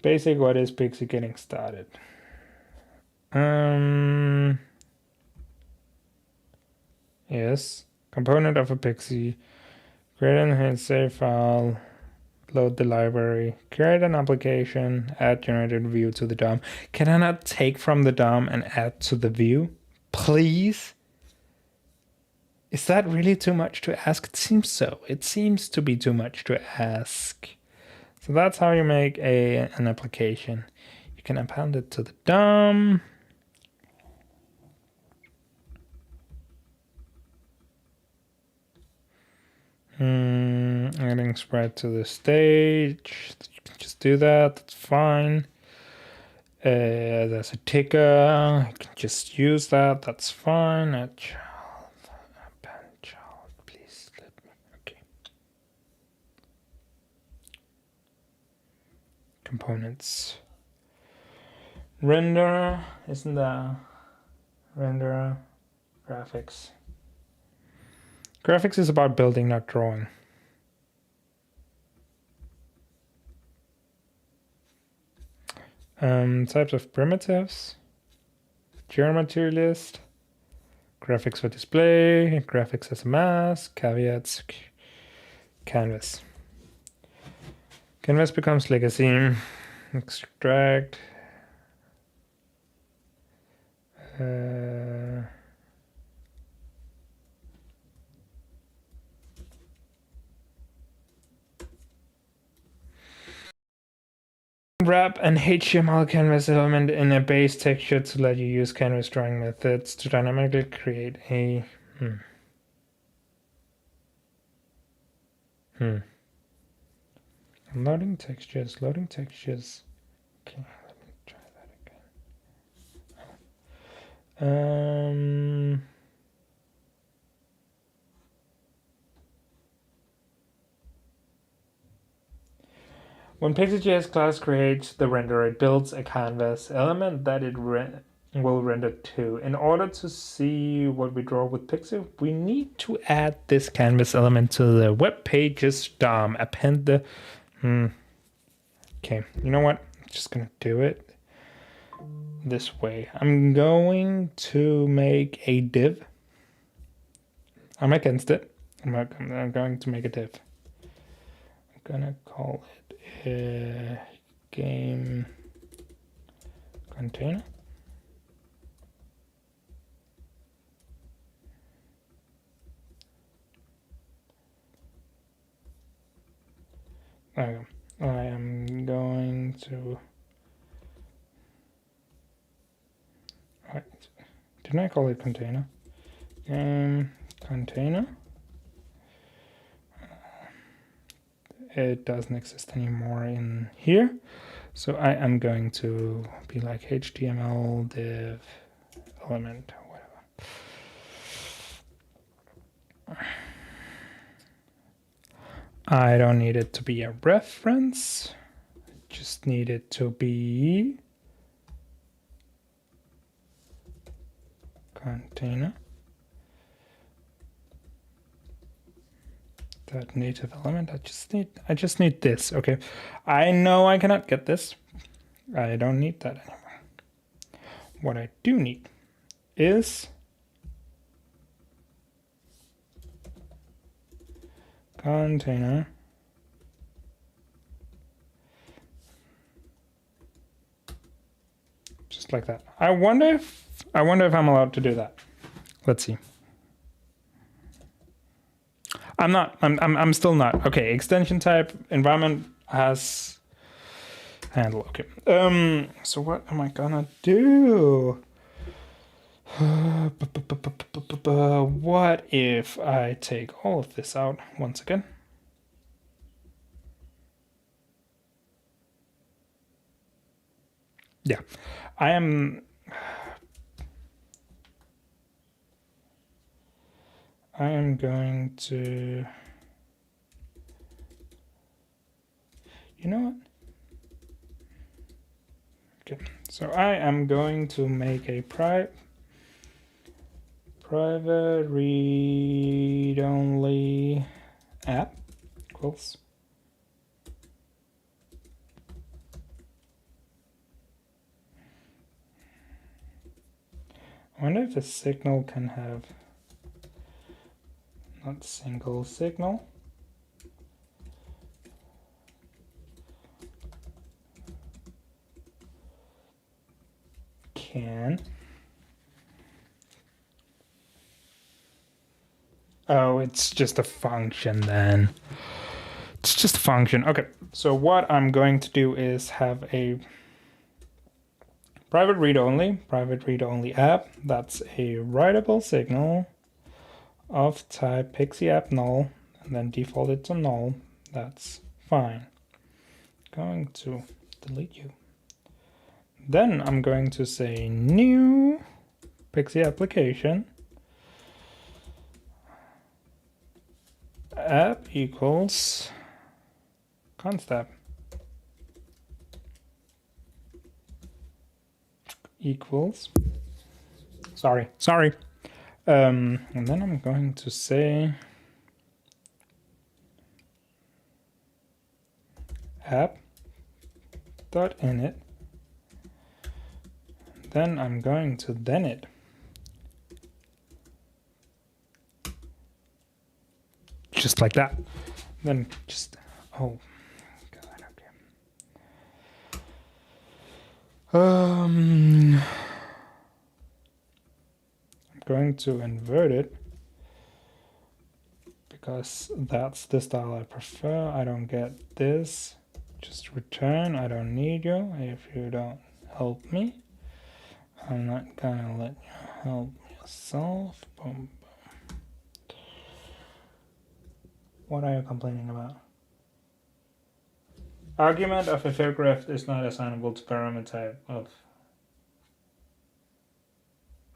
Basic, what is Pixie getting started? Yes. Component of a Pixie. Create and save file. Load the library. Create an application. Add generated view to the DOM. Can I not take from the DOM and add to the view? Please? Is that really too much to ask? It seems so. It seems to be too much to ask. So that's how you make an application. You can append it to the DOM. Adding spread to the stage. You can just do that. That's fine. There's a ticker. You can just use that. That's fine. Add child. Append child. Please let me. Okay. Components. Render. Isn't that render? Graphics. Graphics is about building, not drawing. Types of primitives. Geometry list. Graphics for display. Graphics as a mask. Caveats. Canvas. Canvas becomes legacy. Extract. Wrap an HTML canvas element in a base texture to let you use canvas drawing methods to dynamically create a Loading textures. Okay, let me try that again. When Pixel.js class creates the renderer, it builds a canvas element that it will render to. In order to see what we draw with Pixel, we need to add this canvas element to the web page's DOM. Append the... Okay, you know what? I'm just going to do it this way. I'm going to make a div. I'm against it. I'm going to make a div. I'm going to call it game container. There we go. I am going to... Right. Didn't I call it container? Game container. It doesn't exist anymore in here. So I am going to be like HTML div element, whatever. I don't need it to be a reference. I just need it to be container. That native element. I just need this. Okay. I know I cannot get this. I don't need that anymore. What I do need is container just like that. I wonder if I'm allowed to do that. Let's see. I'm not. I'm still not. Okay, extension type environment has handle. Okay. So what am I gonna do? What if I take all of this out once again? Yeah, I am going to, you know what? Okay, so I am going to make a private read-only app equals I wonder if a signal can have not single signal. Can Oh, it's just a function then. It's just a function. Okay, so what I'm going to do is have a private read-only app. That's a writable signal of type pixie app null, and then default it to null. That's fine. Going to delete you. Then I'm going to say new pixie application app equals const app equals sorry and then I'm going to say app dot init. Then I'm going to then it. Just like that. Then just, oh god, okay. I'm going to invert it because that's the style I prefer. I don't get this. Just return. I don't need you if you don't help me. I'm not gonna let you help yourself. Boom, boom. What are you complaining about? Argument of a paragraph is not assignable to parameter type of.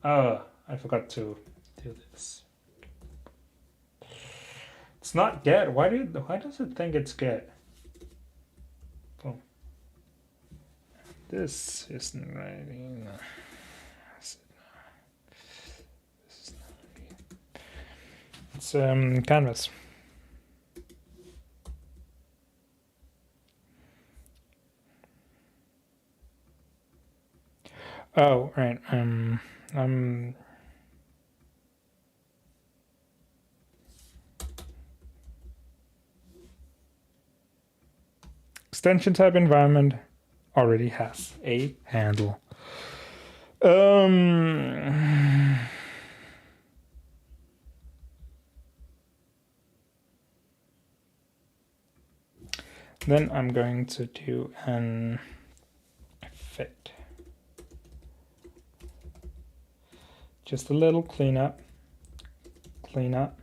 Oh, I forgot to do this. It's not get. Why does it think it's get? Boom. This isn't writing. It's canvas. Oh, right. Extension type environment already has a handle. Then I'm going to do an fit. Just a little cleanup. Cleanup.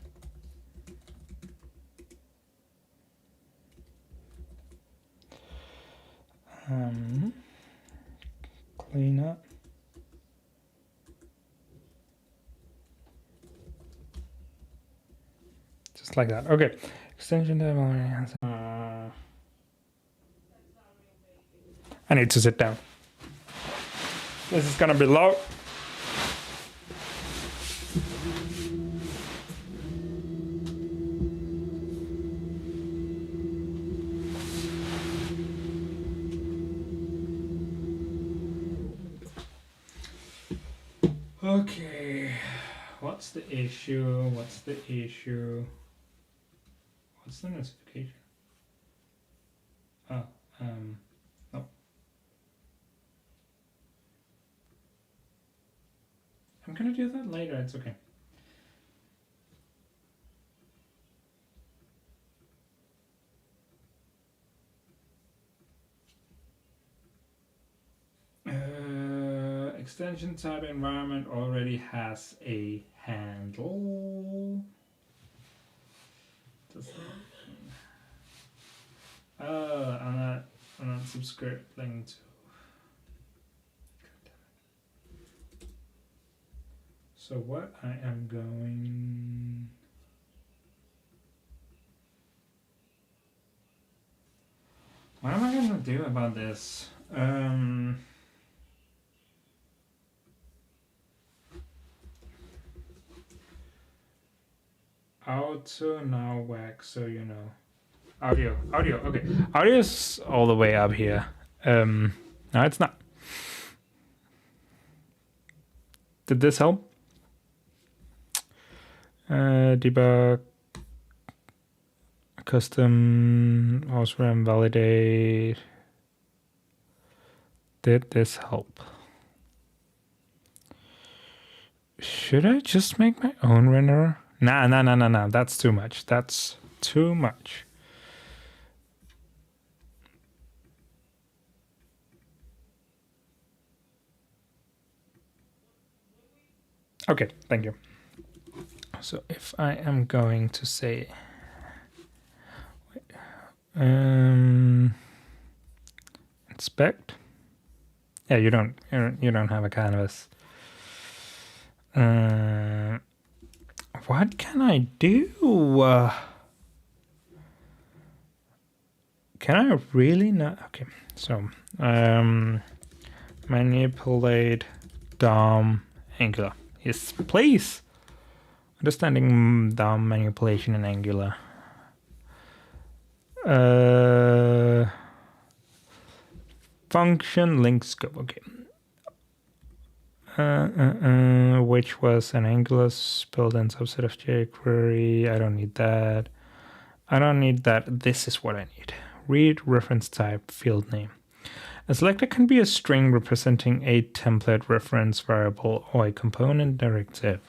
Cleanup. Just like that. Okay. Extension tab already has. I need to sit down. This is gonna be low. Okay, what's the issue? What's the issue? What's the notification? Oh, no. I'm gonna do that later, it's okay. Extension type environment already has a handle. I'm not subscribing to. So what I am going. What am I gonna do about this? Auto now wax, so you know. Audio, okay. Audio is all the way up here. No, it's not. Did this help? Debug, custom, OSRAM, validate. Did this help? Should I just make my own renderer? Nah. That's too much. That's too much. Okay, thank you. So if I am going to say, inspect. Yeah, you don't have a canvas. What can I do? Can I really not? Okay, so manipulate DOM Angular. Yes, please. Understanding DOM manipulation in Angular. Function link scope. Okay. Which was an Angular built-in subset of jQuery. I don't need that. I don't need that. This is what I need. Read reference type field name. A selector can be a string representing a template reference variable or a component directive.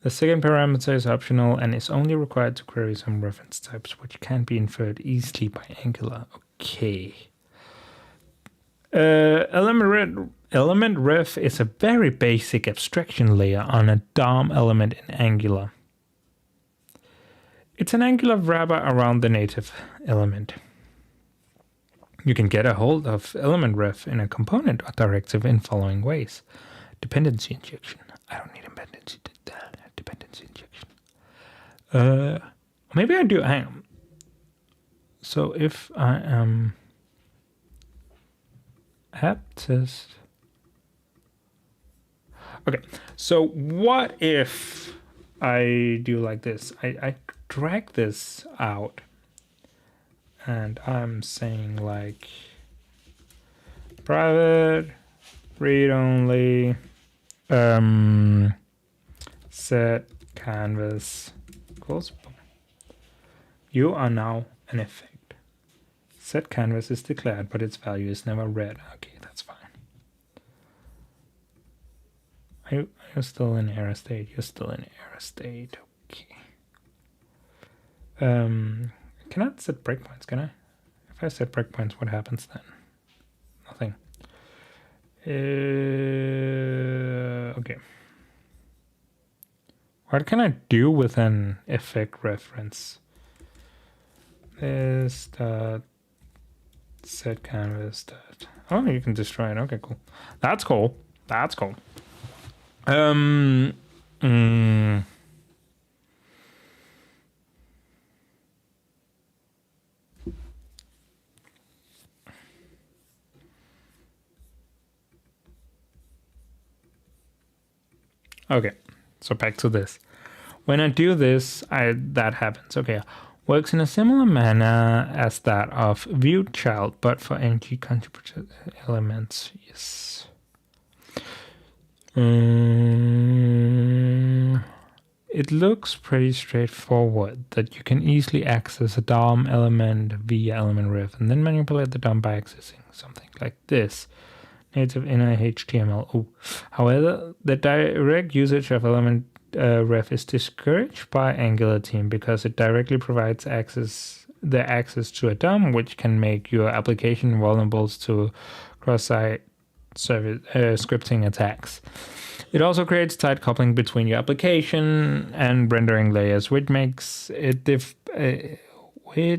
The second parameter is optional and is only required to query some reference types, which can be inferred easily by Angular. Okay. Element ref is a very basic abstraction layer on a DOM element in Angular. It's an Angular wrapper around the native element. You can get a hold of element ref in a component or directive in following ways. Dependency injection. I don't need dependency injection. Maybe I do. Hang on. So if I am app test. Okay, so what if I do like this? I drag this out and I'm saying like private read only set canvas equals. You are now an effect. Set canvas is declared, but its value is never read. Okay, that's fine. Are you still in error state? You're still in error state. Okay. Can I set breakpoints? Can I? If I set breakpoints, what happens then? Nothing. Okay. What can I do with an effect reference? Is that set canvas that? Oh, you can destroy it. Okay, cool. That's cool. That's cool. Okay, so back to this. When I do this, that happens. Okay, works in a similar manner as that of viewed child, but for ng contributed elements. Yes. It looks pretty straightforward that you can easily access a DOM element via element ref and then manipulate the DOM by accessing something like this. Native inner HTML. Oh. However, the direct usage of element ref is discouraged by Angular team because it directly provides access to a DOM, which can make your application vulnerable to cross-site service scripting attacks. It also creates tight coupling between your application and rendering layers, which makes it I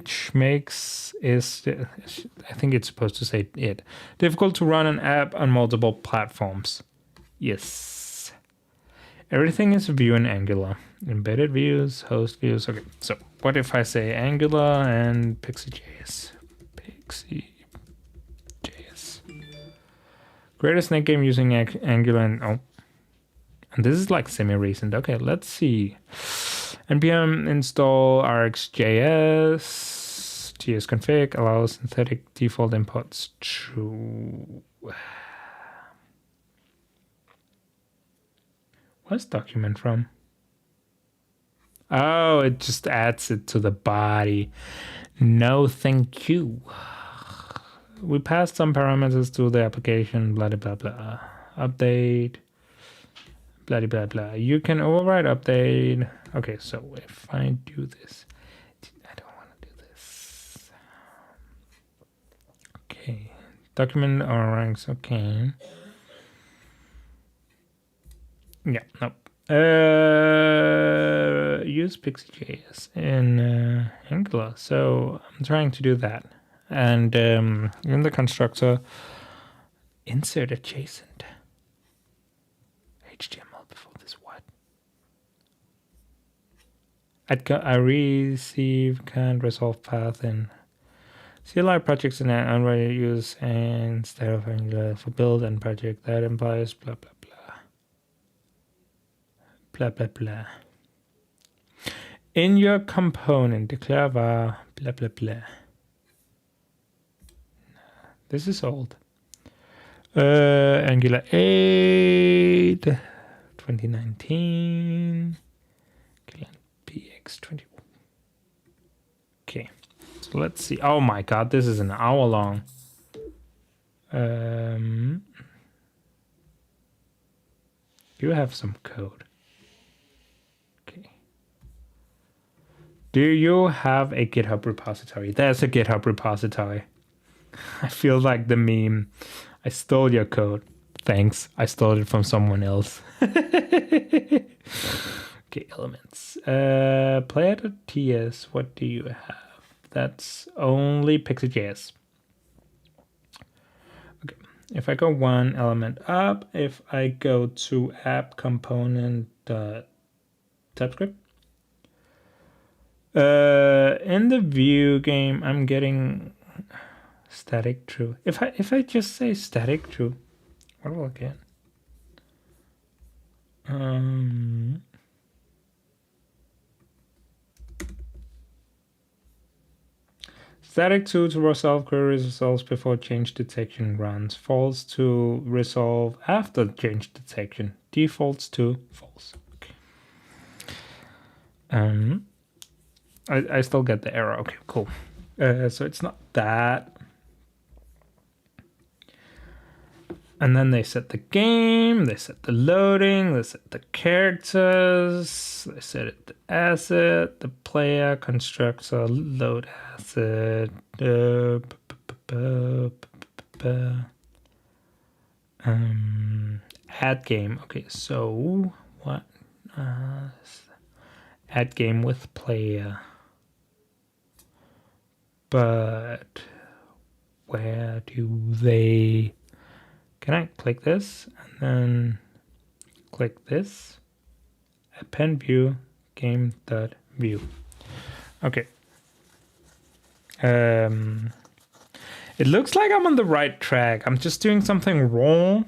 think it's supposed to say it, difficult to run an app on multiple platforms. Yes. Everything is view in Angular. Embedded views, host views. Okay, so what if I say Angular and Pixie.js? Pixie.js. Create a snake game using Angular and this is like semi-recent. Okay, let's see. npm install rxjs. tsconfig allows synthetic default imports. True. Where's document from? Oh, it just adds it to the body. No, thank you. We passed some parameters to the application, blah, blah, blah. Update. blah blah blah. You can override update. Okay, so if I do this, I don't want to do this. Okay, document or ranks. Okay. Yeah, nope. Use Pixie.js in Angular. So I'm trying to do that. And in the constructor, insert adjacent HTML before this. What? I receive can't resolve path in CLI projects and unready use instead of Angular for build and project. That implies blah blah blah. Blah blah blah. In your component, declare var blah blah blah. This is old. Angular 8, 2019. PX 20. Okay, so let's see. Oh my god, this is an hour long. You have some code. Okay. Do you have a GitHub repository? There's a GitHub repository. I feel like the meme. I stole your code. Thanks. I stole it from someone else. Okay, elements. Player.ts. What do you have? That's only Pixie.js. Okay. If I go one element up, if I go to app component TypeScript. In the view game, I'm getting static true. If I just say static true, what will I get? Static true to resolve queries results before change detection runs. False to resolve after change detection. Defaults to false. Okay. I still get the error. Okay, cool. So it's not that. And then they set the game, they set the loading, they set the characters, they set it the asset, the player, constructor, load asset, add game. Okay, so what? Add game with player. But where do they... Can I click this and then click this? Append view game.view. Okay. It looks like I'm on the right track. I'm just doing something wrong.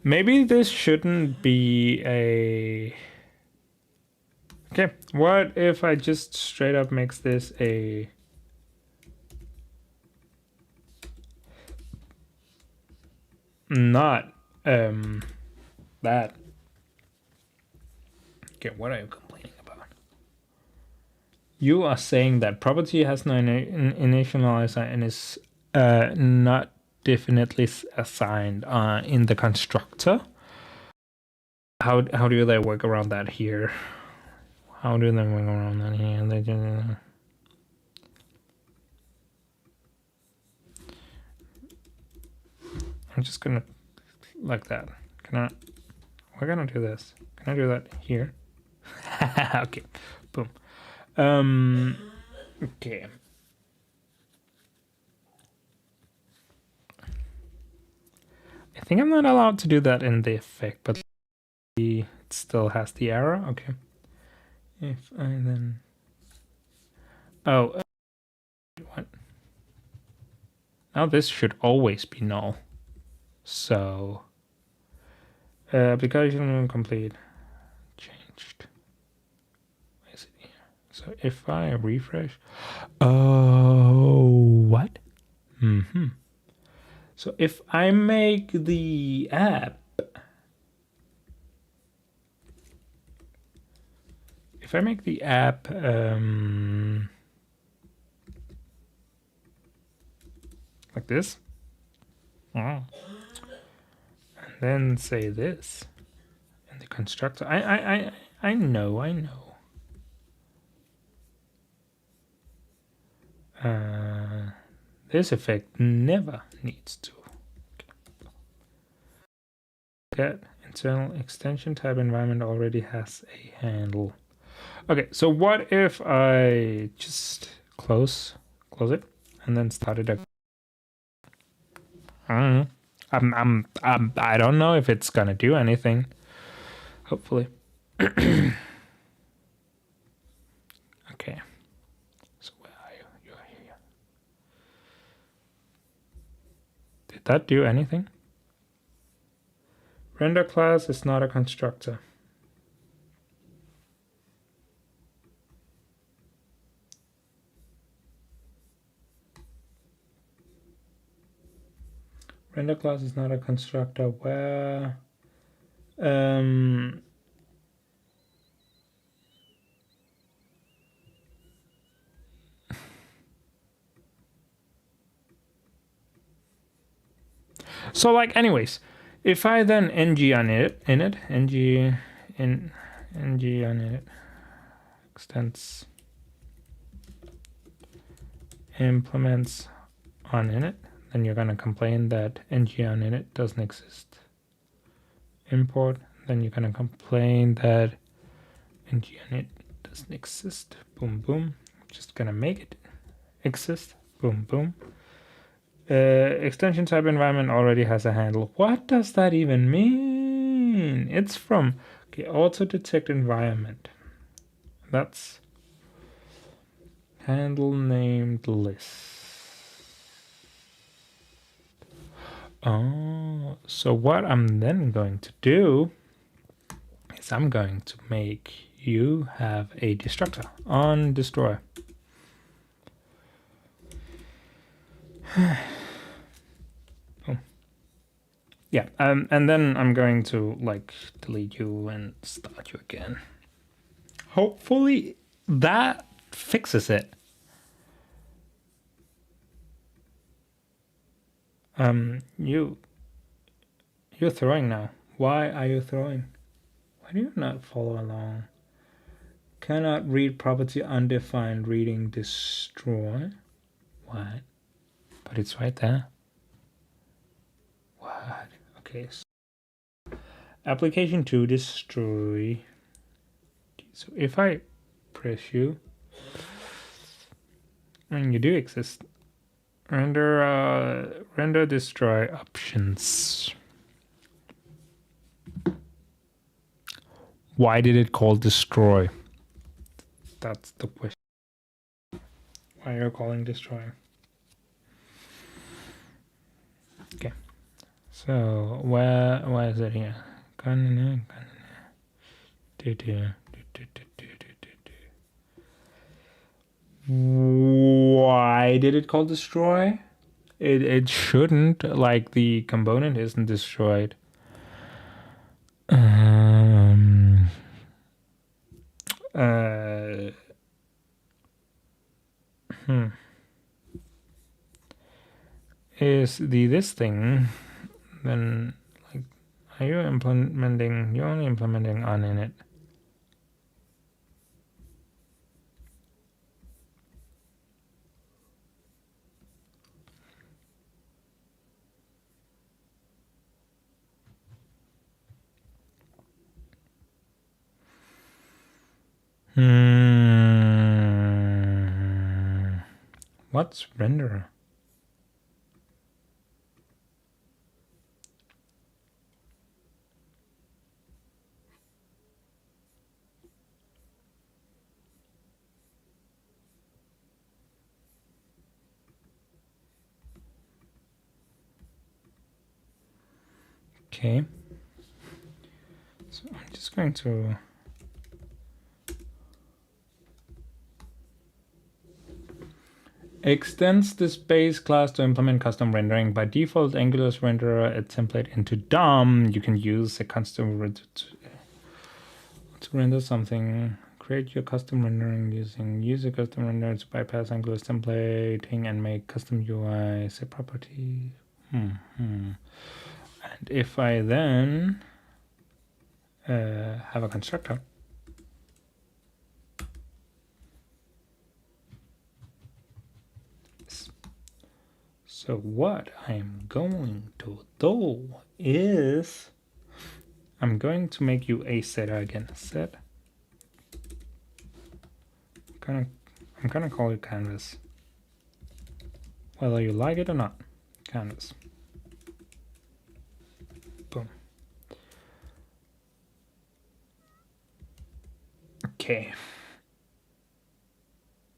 Maybe this shouldn't be a... Okay, what if I just straight up makes this a... Not that. Okay, what are you complaining about? You are saying that property has no initializer and is not definitely assigned in the constructor. How do they work around that here? How do they work around that here? They just... I'm just gonna like that. We're gonna do this. Can I do that here? Okay, boom. Okay. I think I'm not allowed to do that in the effect, but it still has the error. Okay. If I then... Oh, what? Now this should always be null. So, application complete, changed. Where is it here? So if I refresh, oh, what? So if I make the app, like this, and then say this, the constructor. I know. This effect never needs to get internal extension type environment already has a handle. Okay, so what if I just close it and then start it again? I don't know if it's gonna do anything. Hopefully. Okay. So where are you? You're here. Did that do anything? Render class is not a constructor. Render class is not a constructor. Where so like anyways, if I then ng on it ng on it extends implements on init, then you're gonna complain that ng on init doesn't exist. Import, then you're gonna complain that ng on it doesn't exist. Boom boom. Just gonna make it exist. Boom boom. Extension type environment already has a handle. What does that even mean? It's from auto detect environment. That's handle named list. Oh, so what I'm then going to do is I'm going to make you have a destructor on destroy. Oh. Yeah, and then I'm going to like delete you and start you again. Hopefully that fixes it. You're throwing now. Why are you throwing? Why do you not follow along? Cannot read property undefined reading destroy. What? But it's right there. What? Okay. So application 2 destroy. So if I press you, and you do exist. Render destroy options. Why did it call destroy? That's the question. Why are you calling destroy? Okay. So where is it here? Why did it call destroy? It shouldn't, like the component isn't destroyed. Is this thing then like are you implementing you're only implementing on init? What's render? Okay. So I'm just going to extends this base class to implement custom rendering. By default, Angular's renderer a template into DOM. You can use a custom render to render something. Create your custom rendering use a custom renderer to bypass Angular's templating and make custom UI set property. And if I then have a constructor. So what I'm going to do is I'm going to make you a setter again. Set. I'm gonna call it canvas, whether you like it or not. Canvas. Boom. Okay.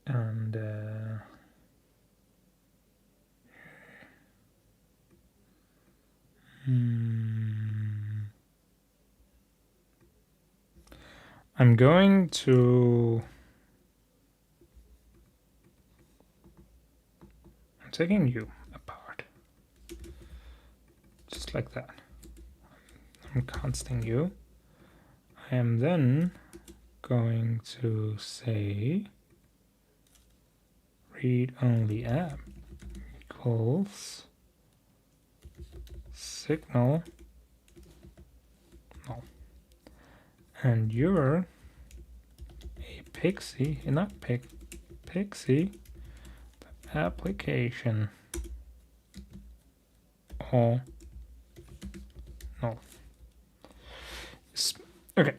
And I'm going to. I'm taking you apart, just like that. I'm casting you. I am then going to say read only app equals signal null, and you're a pixie, not pixie application or null. Okay.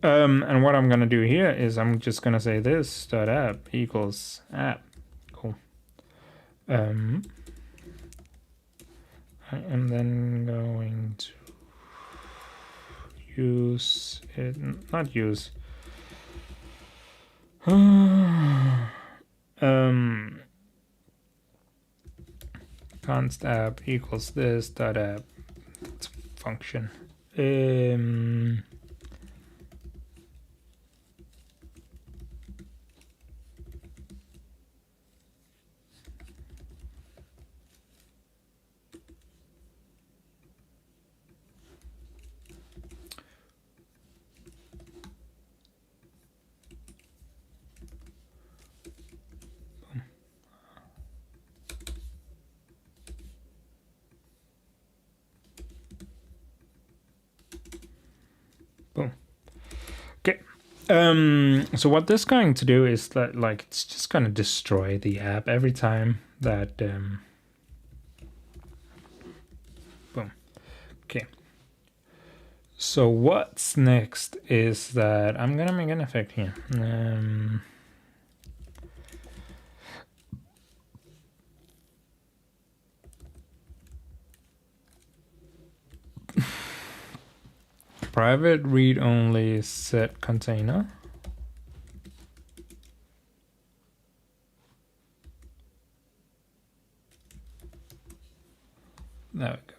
And what I'm gonna do here is I'm just gonna say this dot app equals app. Cool. I am then going to use it, not use. Const app equals this dot app. That's function. Boom. Okay. So what this is going to do is that, like, it's just going to destroy the app every time that. Boom. Okay. So what's next is that I'm gonna make an effect here. Private read-only set container. There we go.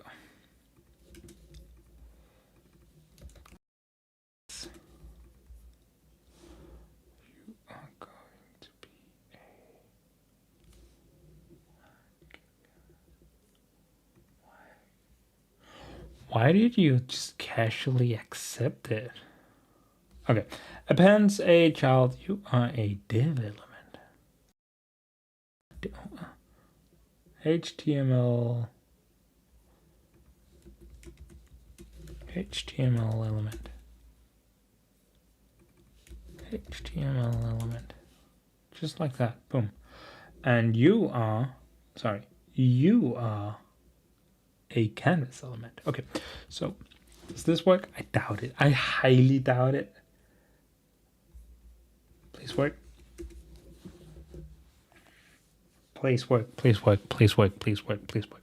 You are going to be Why did you just casually accept it? Okay. Appends a child. You are a div element. HTML element. HTML element. Just like that. Boom. And you are a canvas element. Okay, so does this work? I doubt it. I highly doubt it. Please work. Please work. Please work. Please work. Please work. Please work.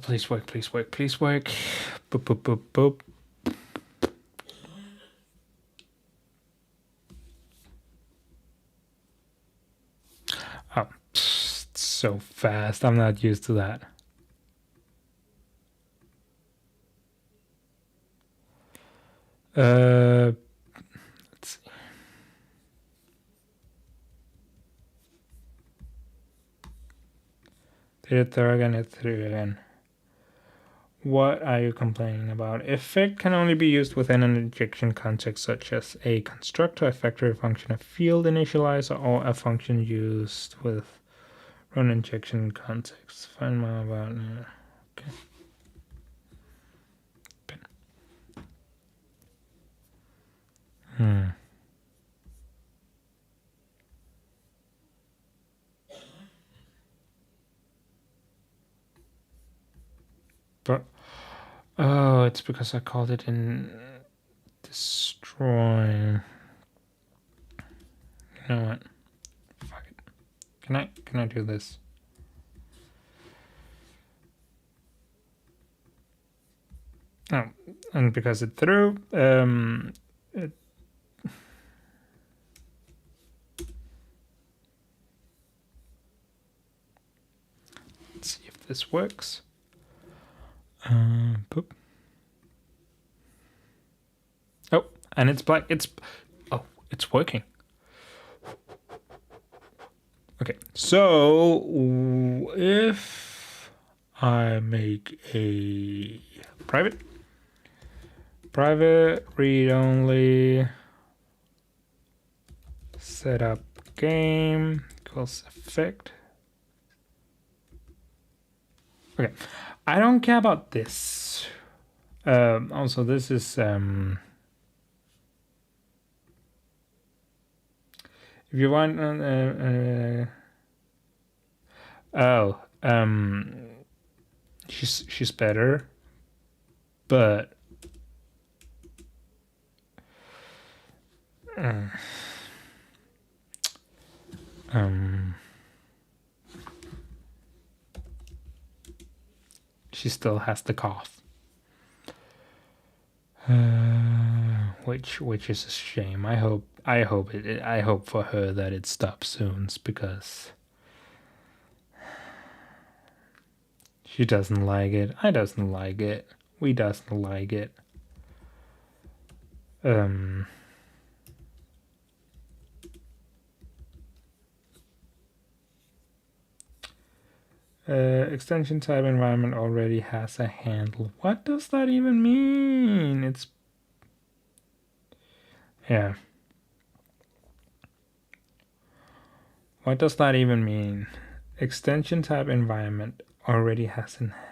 Please work. Please work. Please work. Boop boop boop boop. Oh, so fast. I'm not used to that. Let's see. Did it through again, it through again. What are you complaining about? Effect can only be used within an injection context, such as a constructor, a factory function, a field initializer, or a function used with run injection context. Find more about okay. But oh, it's because I called it in destroy. You know what? Fuck it. Can I do this? Oh, and because it threw, let's see if this works. Boop. Oh, and it's black. It's working. Okay, so if I make a private read only setup game equals effect. Okay, I don't care about this. Also, this is if you want she's better, but she still has the cough, which is a shame. I hope for her that it stops soon, because she doesn't like it. I doesn't like it. We doesn't like it. Extension type environment already has a handle. What does that even mean? It's yeah. What does that even mean? Extension type environment already has an handle.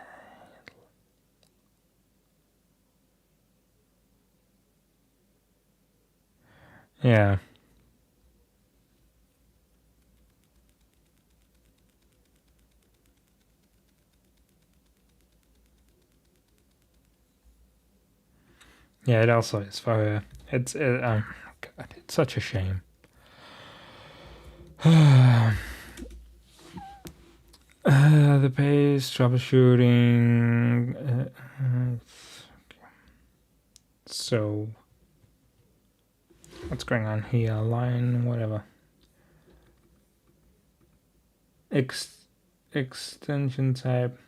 Yeah. Yeah, it also is for her. It's God, it's such a shame. The pace, troubleshooting. So, what's going on here? Line, whatever. Extension type.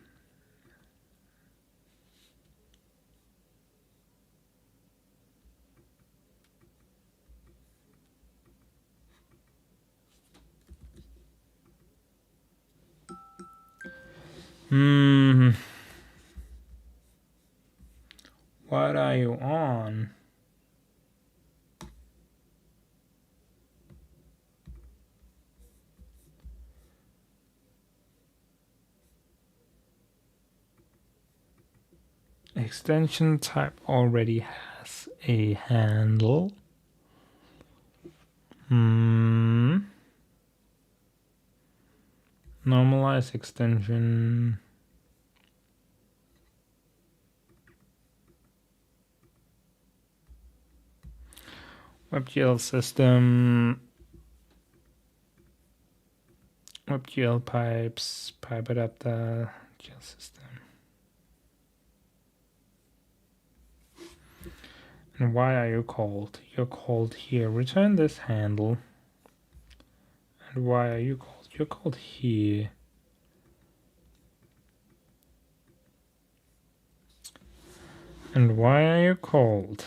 What are you on? Extension type already has a handle. Normalize extension. WebGL system. WebGL pipes. Pipe adapter. GL system. And why are you called? You're called here. Return this handle. And why are you called? You're called here. And why are you called?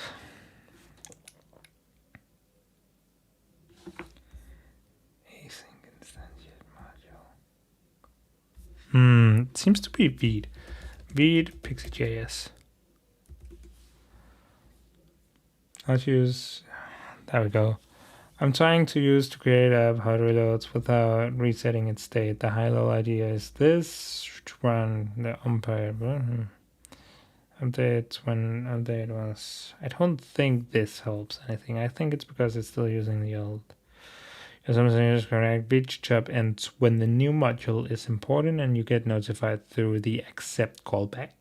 Async instantiate module. It seems to be Veed. Veed Pixie.js. Let's use. There we go. I'm trying to use to create app hard reloads without resetting its state. The high-level idea is this: to run the umpire update when update was. I don't think this helps anything. I think it's because it's still using the old. Something is correct. Beach job ends when the new module is important and you get notified through the accept callback.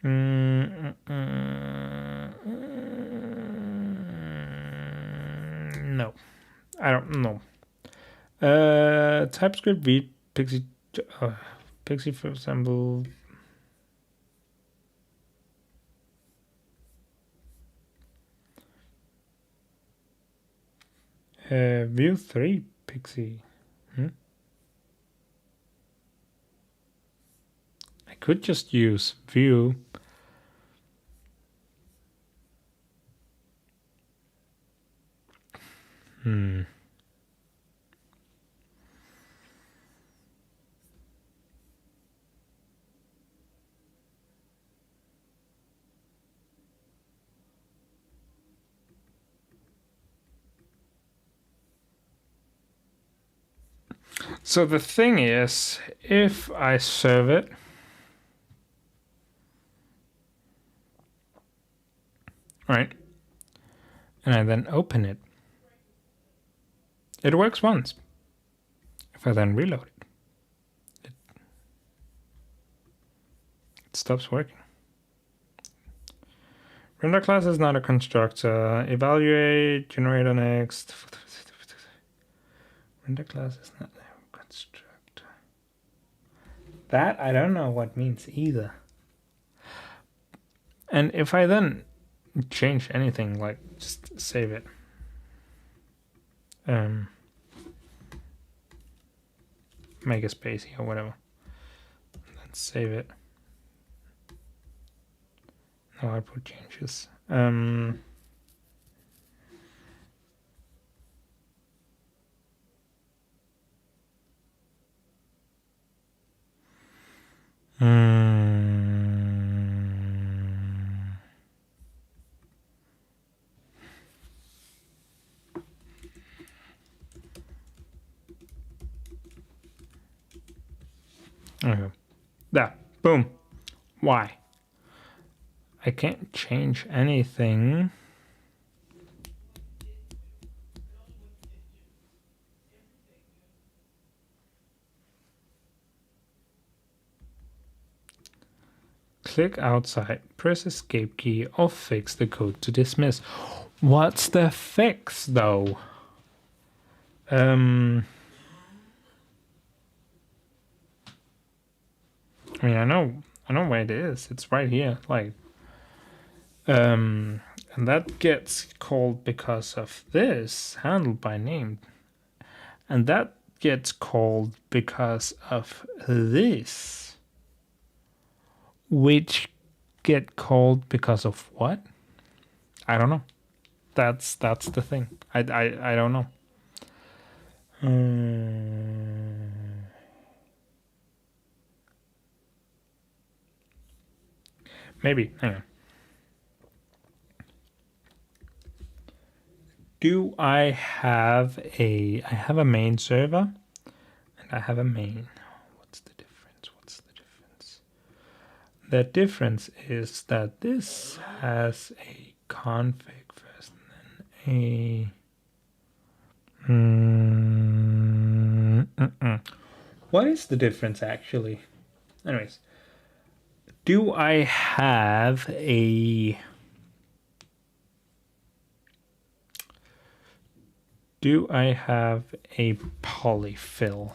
No, I don't know. TypeScript v Pixie, Pixie for example. View 3 Pixie. I could just use view. So the thing is, if I serve it, right, and I then open it, it works once. If I then reload it, it stops working. Render class is not a constructor. Evaluate, generator next. Render class is not a constructor. That I don't know what means either. And if I then change anything, like just save it. Make a space here or whatever. And save it. No output changes. Okay. There. Boom. Why? I can't change anything. Click outside, press escape key, or fix the code to dismiss. What's the fix, though? I mean, I know where it is. It's right here. Like, and that gets called because of this, handled by name. And that gets called because of this, which get called because of what? I don't know. That's the thing. I don't know. Maybe. Hang on. Do I have a main server and I have a main. What's the difference? The difference is that this has a config first and then a What is the difference actually? Anyways, do I have a polyfill?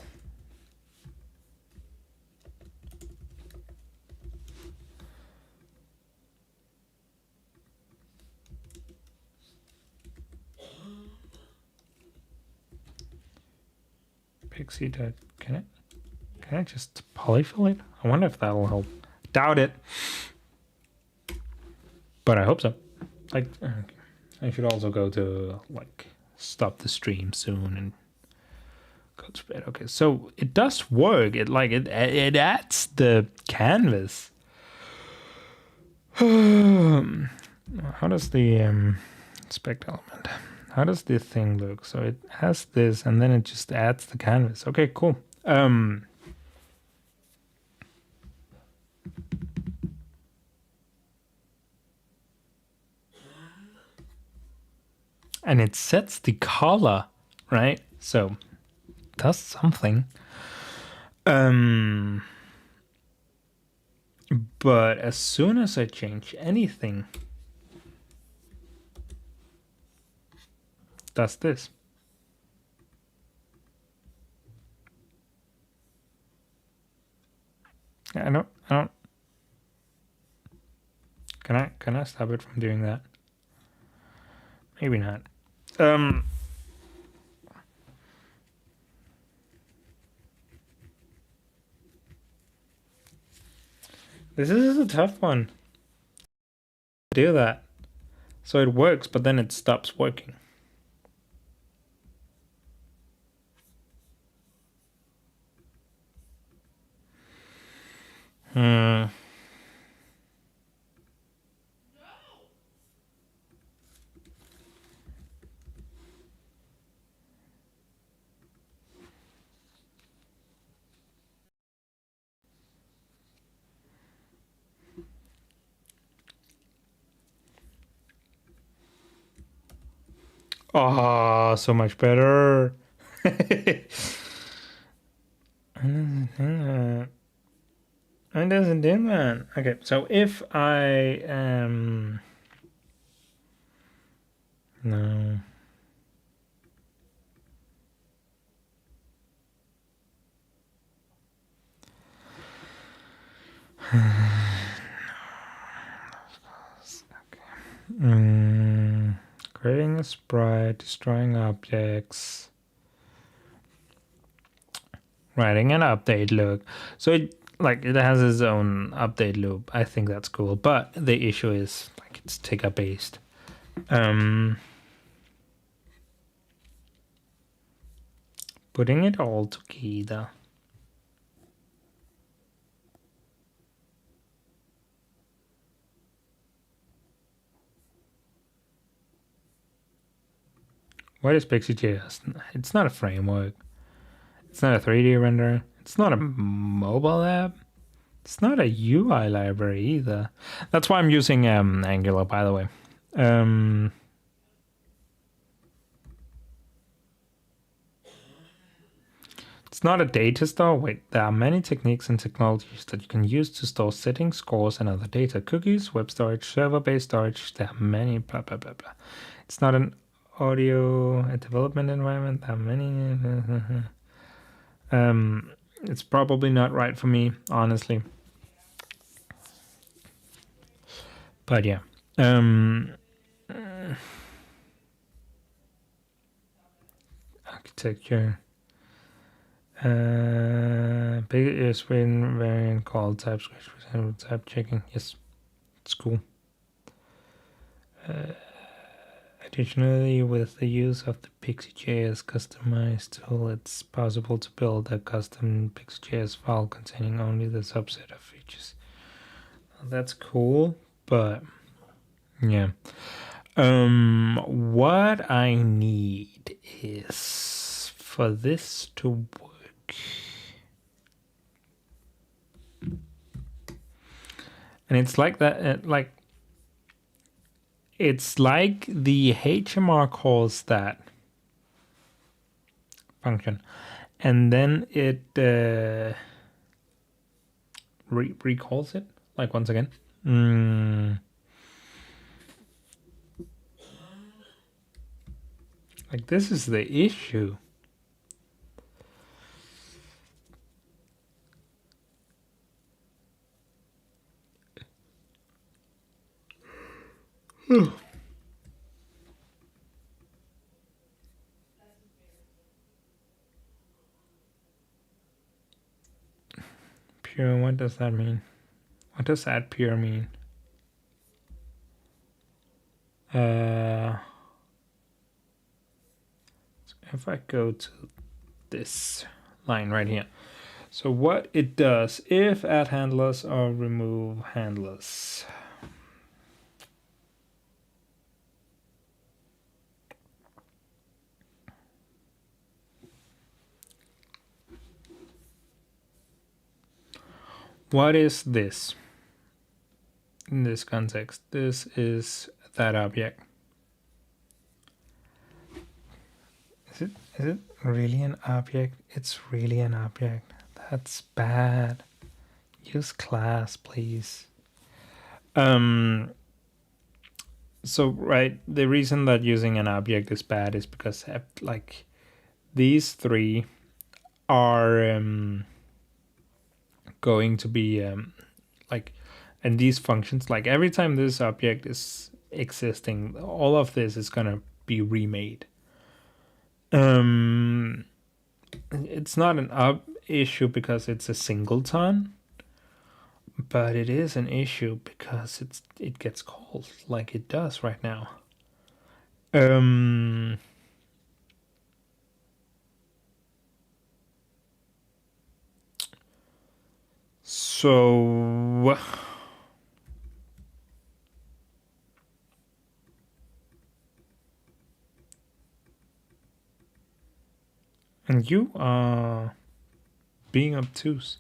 Pixie, can I just polyfill it? I wonder if that'll help. Doubt it, but I hope so. Like, I should also go to like stop the stream soon and go to bed. Okay, so it does work. It adds the canvas. How does the spec element? How does this thing look? So it has this, and then it just adds the canvas. Okay, cool. And it sets the color, right? So it does something. But as soon as I change anything, does this. I don't. Can I stop it from doing that? Maybe not. This is a tough one. Do that. So it works, but then it stops working. Oh, so much better. It doesn't do that. Okay, so if I am... No. Okay. Creating a sprite, destroying objects, writing an update loop. So it has its own update loop. I think that's cool, but the issue is like it's ticker based. Putting it all together. What is Pixie.js? It's not a framework. It's not a 3D renderer. It's not a mobile app. It's not a UI library either. That's why I'm using Angular, by the way. It's not a data store. Wait, there are many techniques and technologies that you can use to store settings, scores, and other data. Cookies, web storage, server-based storage. There are many blah, blah, blah, blah. It's not an audio development environment. There are many... it's probably not right for me, honestly. But yeah. Architecture. Big is written variant called TypeScript, for example, type checking. Yes, it's cool. Additionally, with the use of the Pixie.js customized tool, it's possible to build a custom Pixie.js file containing only the subset of features. That's cool, but yeah. What I need is for this to work. And it's like that, it's like the HMR calls that function, and then it recalls it, like once again. Like this is the issue. Pure, what does that mean? What does add pure mean? So if I go to this line right here. So what it does, if add handlers or remove handlers. What is this? In this context, this is that object. Is it really an object? It's really an object. That's bad. Use class, please. So right, the reason that using an object is bad is because like these three are going to be like, and these functions, like every time this object is existing, all of this is gonna be remade. It's not an issue because it's a singleton, but it is an issue because it gets called like it does right now. So and you are being obtuse.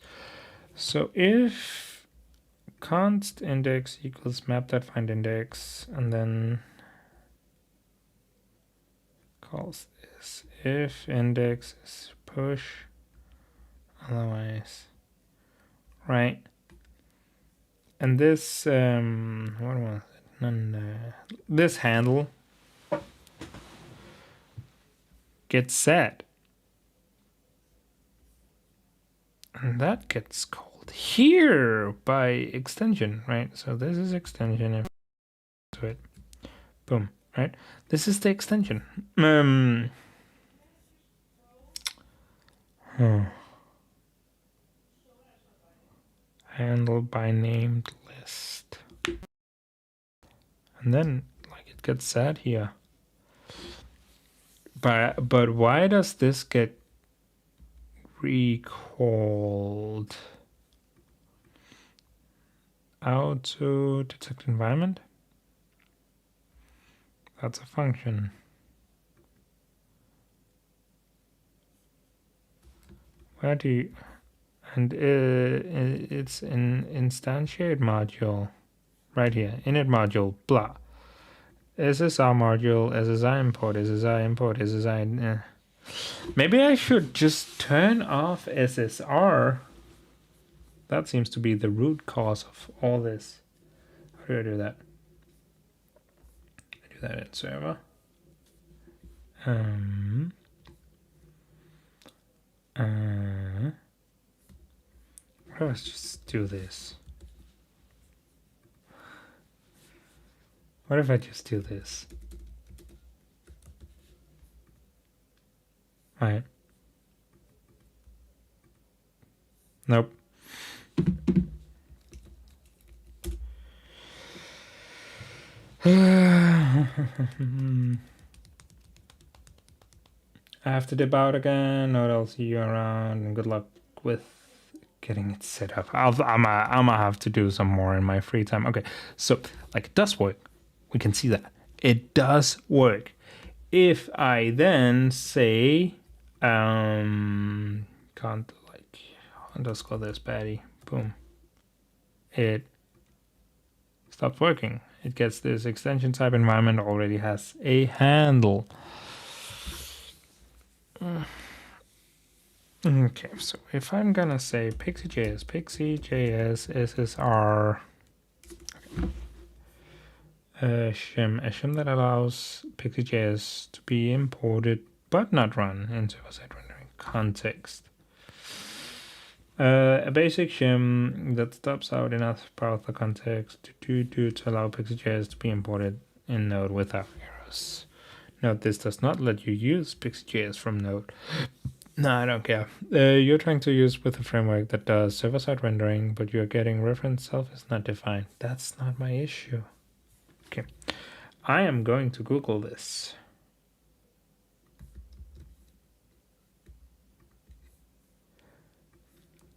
So if const index equals map.find index, and then calls this if index is push, otherwise, right? And this what was it? And this handle gets set, and that gets called here by extension, right? So this is extension to it. Boom, right? This is the extension. Handle by named list. And then like it gets set here. But why does this get recalled? Auto detect environment? That's a function. Where do you, and it's an instantiate module right here, init module, blah. SSR module, SSI import, SSI import, SSI. Maybe I should just turn off SSR. That seems to be the root cause of all this. How do I do that? I do that in server. Let's just do this. What if I just do this? Right. Nope. I have to dip out again. I'll see you around, and good luck with getting it set up. I'm gonna have to do some more in my free time. Okay, so like it does work. We can see that it does work. If I then say can't like underscore this baddie, boom, it stops working. It gets this extension type environment already has a handle. Okay, so if I'm gonna say pixie.js SSR shim, a shim that allows pixie.js to be imported but not run in server-side rendering context. A basic shim that stops out enough browser context to allow pixie.js to be imported in Node without errors. Note this does not let you use pixie.js from Node. No, I don't care. You're trying to use with a framework that does server-side rendering, but you're getting reference self is not defined. That's not my issue. Okay, I am going to Google this.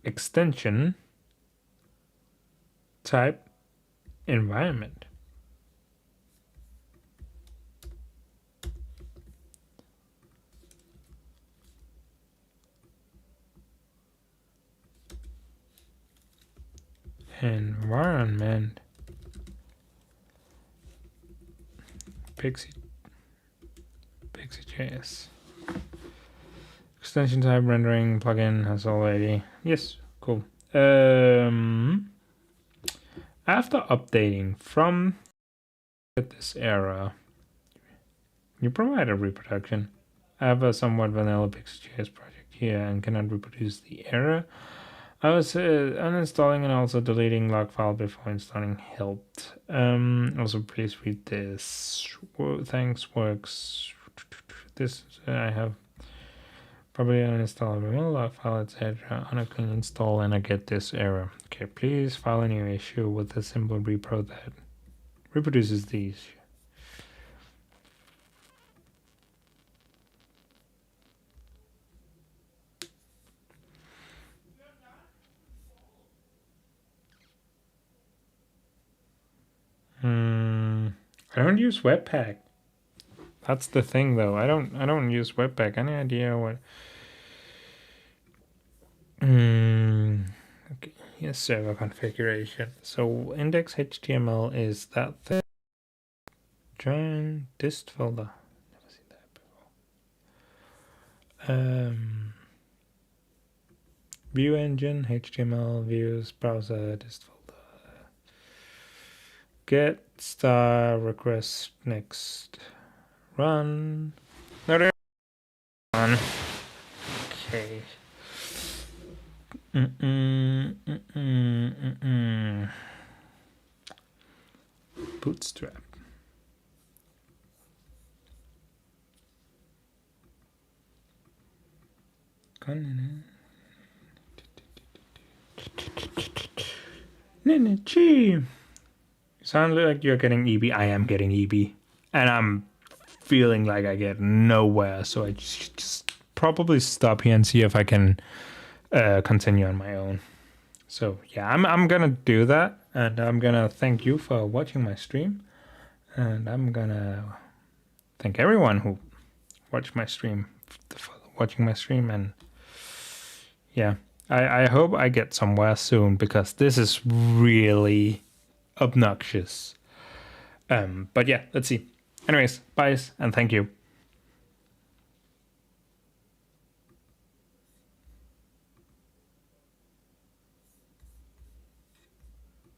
Extension type environment. Environment pixie.js extension type rendering plugin has already, yes, cool. After updating from this error, you provide a reproduction. I have a somewhat vanilla Pixel.js project here and cannot reproduce the error. I was uninstalling and also deleting log file before installing helped. Also, please read this. Thanks, works. This I have probably uninstall vanilla log file, etc. On a clean install, and I get this error. Okay, please file a new issue with a simple repro that reproduces these. I don't use Webpack. That's the thing, though. I don't use Webpack. Any idea what? Okay. Here's server configuration. So index HTML is that thing. Join dist folder. Never seen that before. View engine, HTML, views, browser, dist folder. Get star request next. Run. No, run. Okay. Bootstrap. You sound like you're getting EB. I am getting EB. And I'm feeling like I get nowhere. So I just probably stop here and see if I can continue on my own. So yeah, I'm gonna do that. And I'm gonna thank you for watching my stream. And I'm gonna thank everyone who watched my stream for watching my stream. And yeah, I hope I get somewhere soon because this is really obnoxious. But yeah, let's see. Anyways, bye and thank you.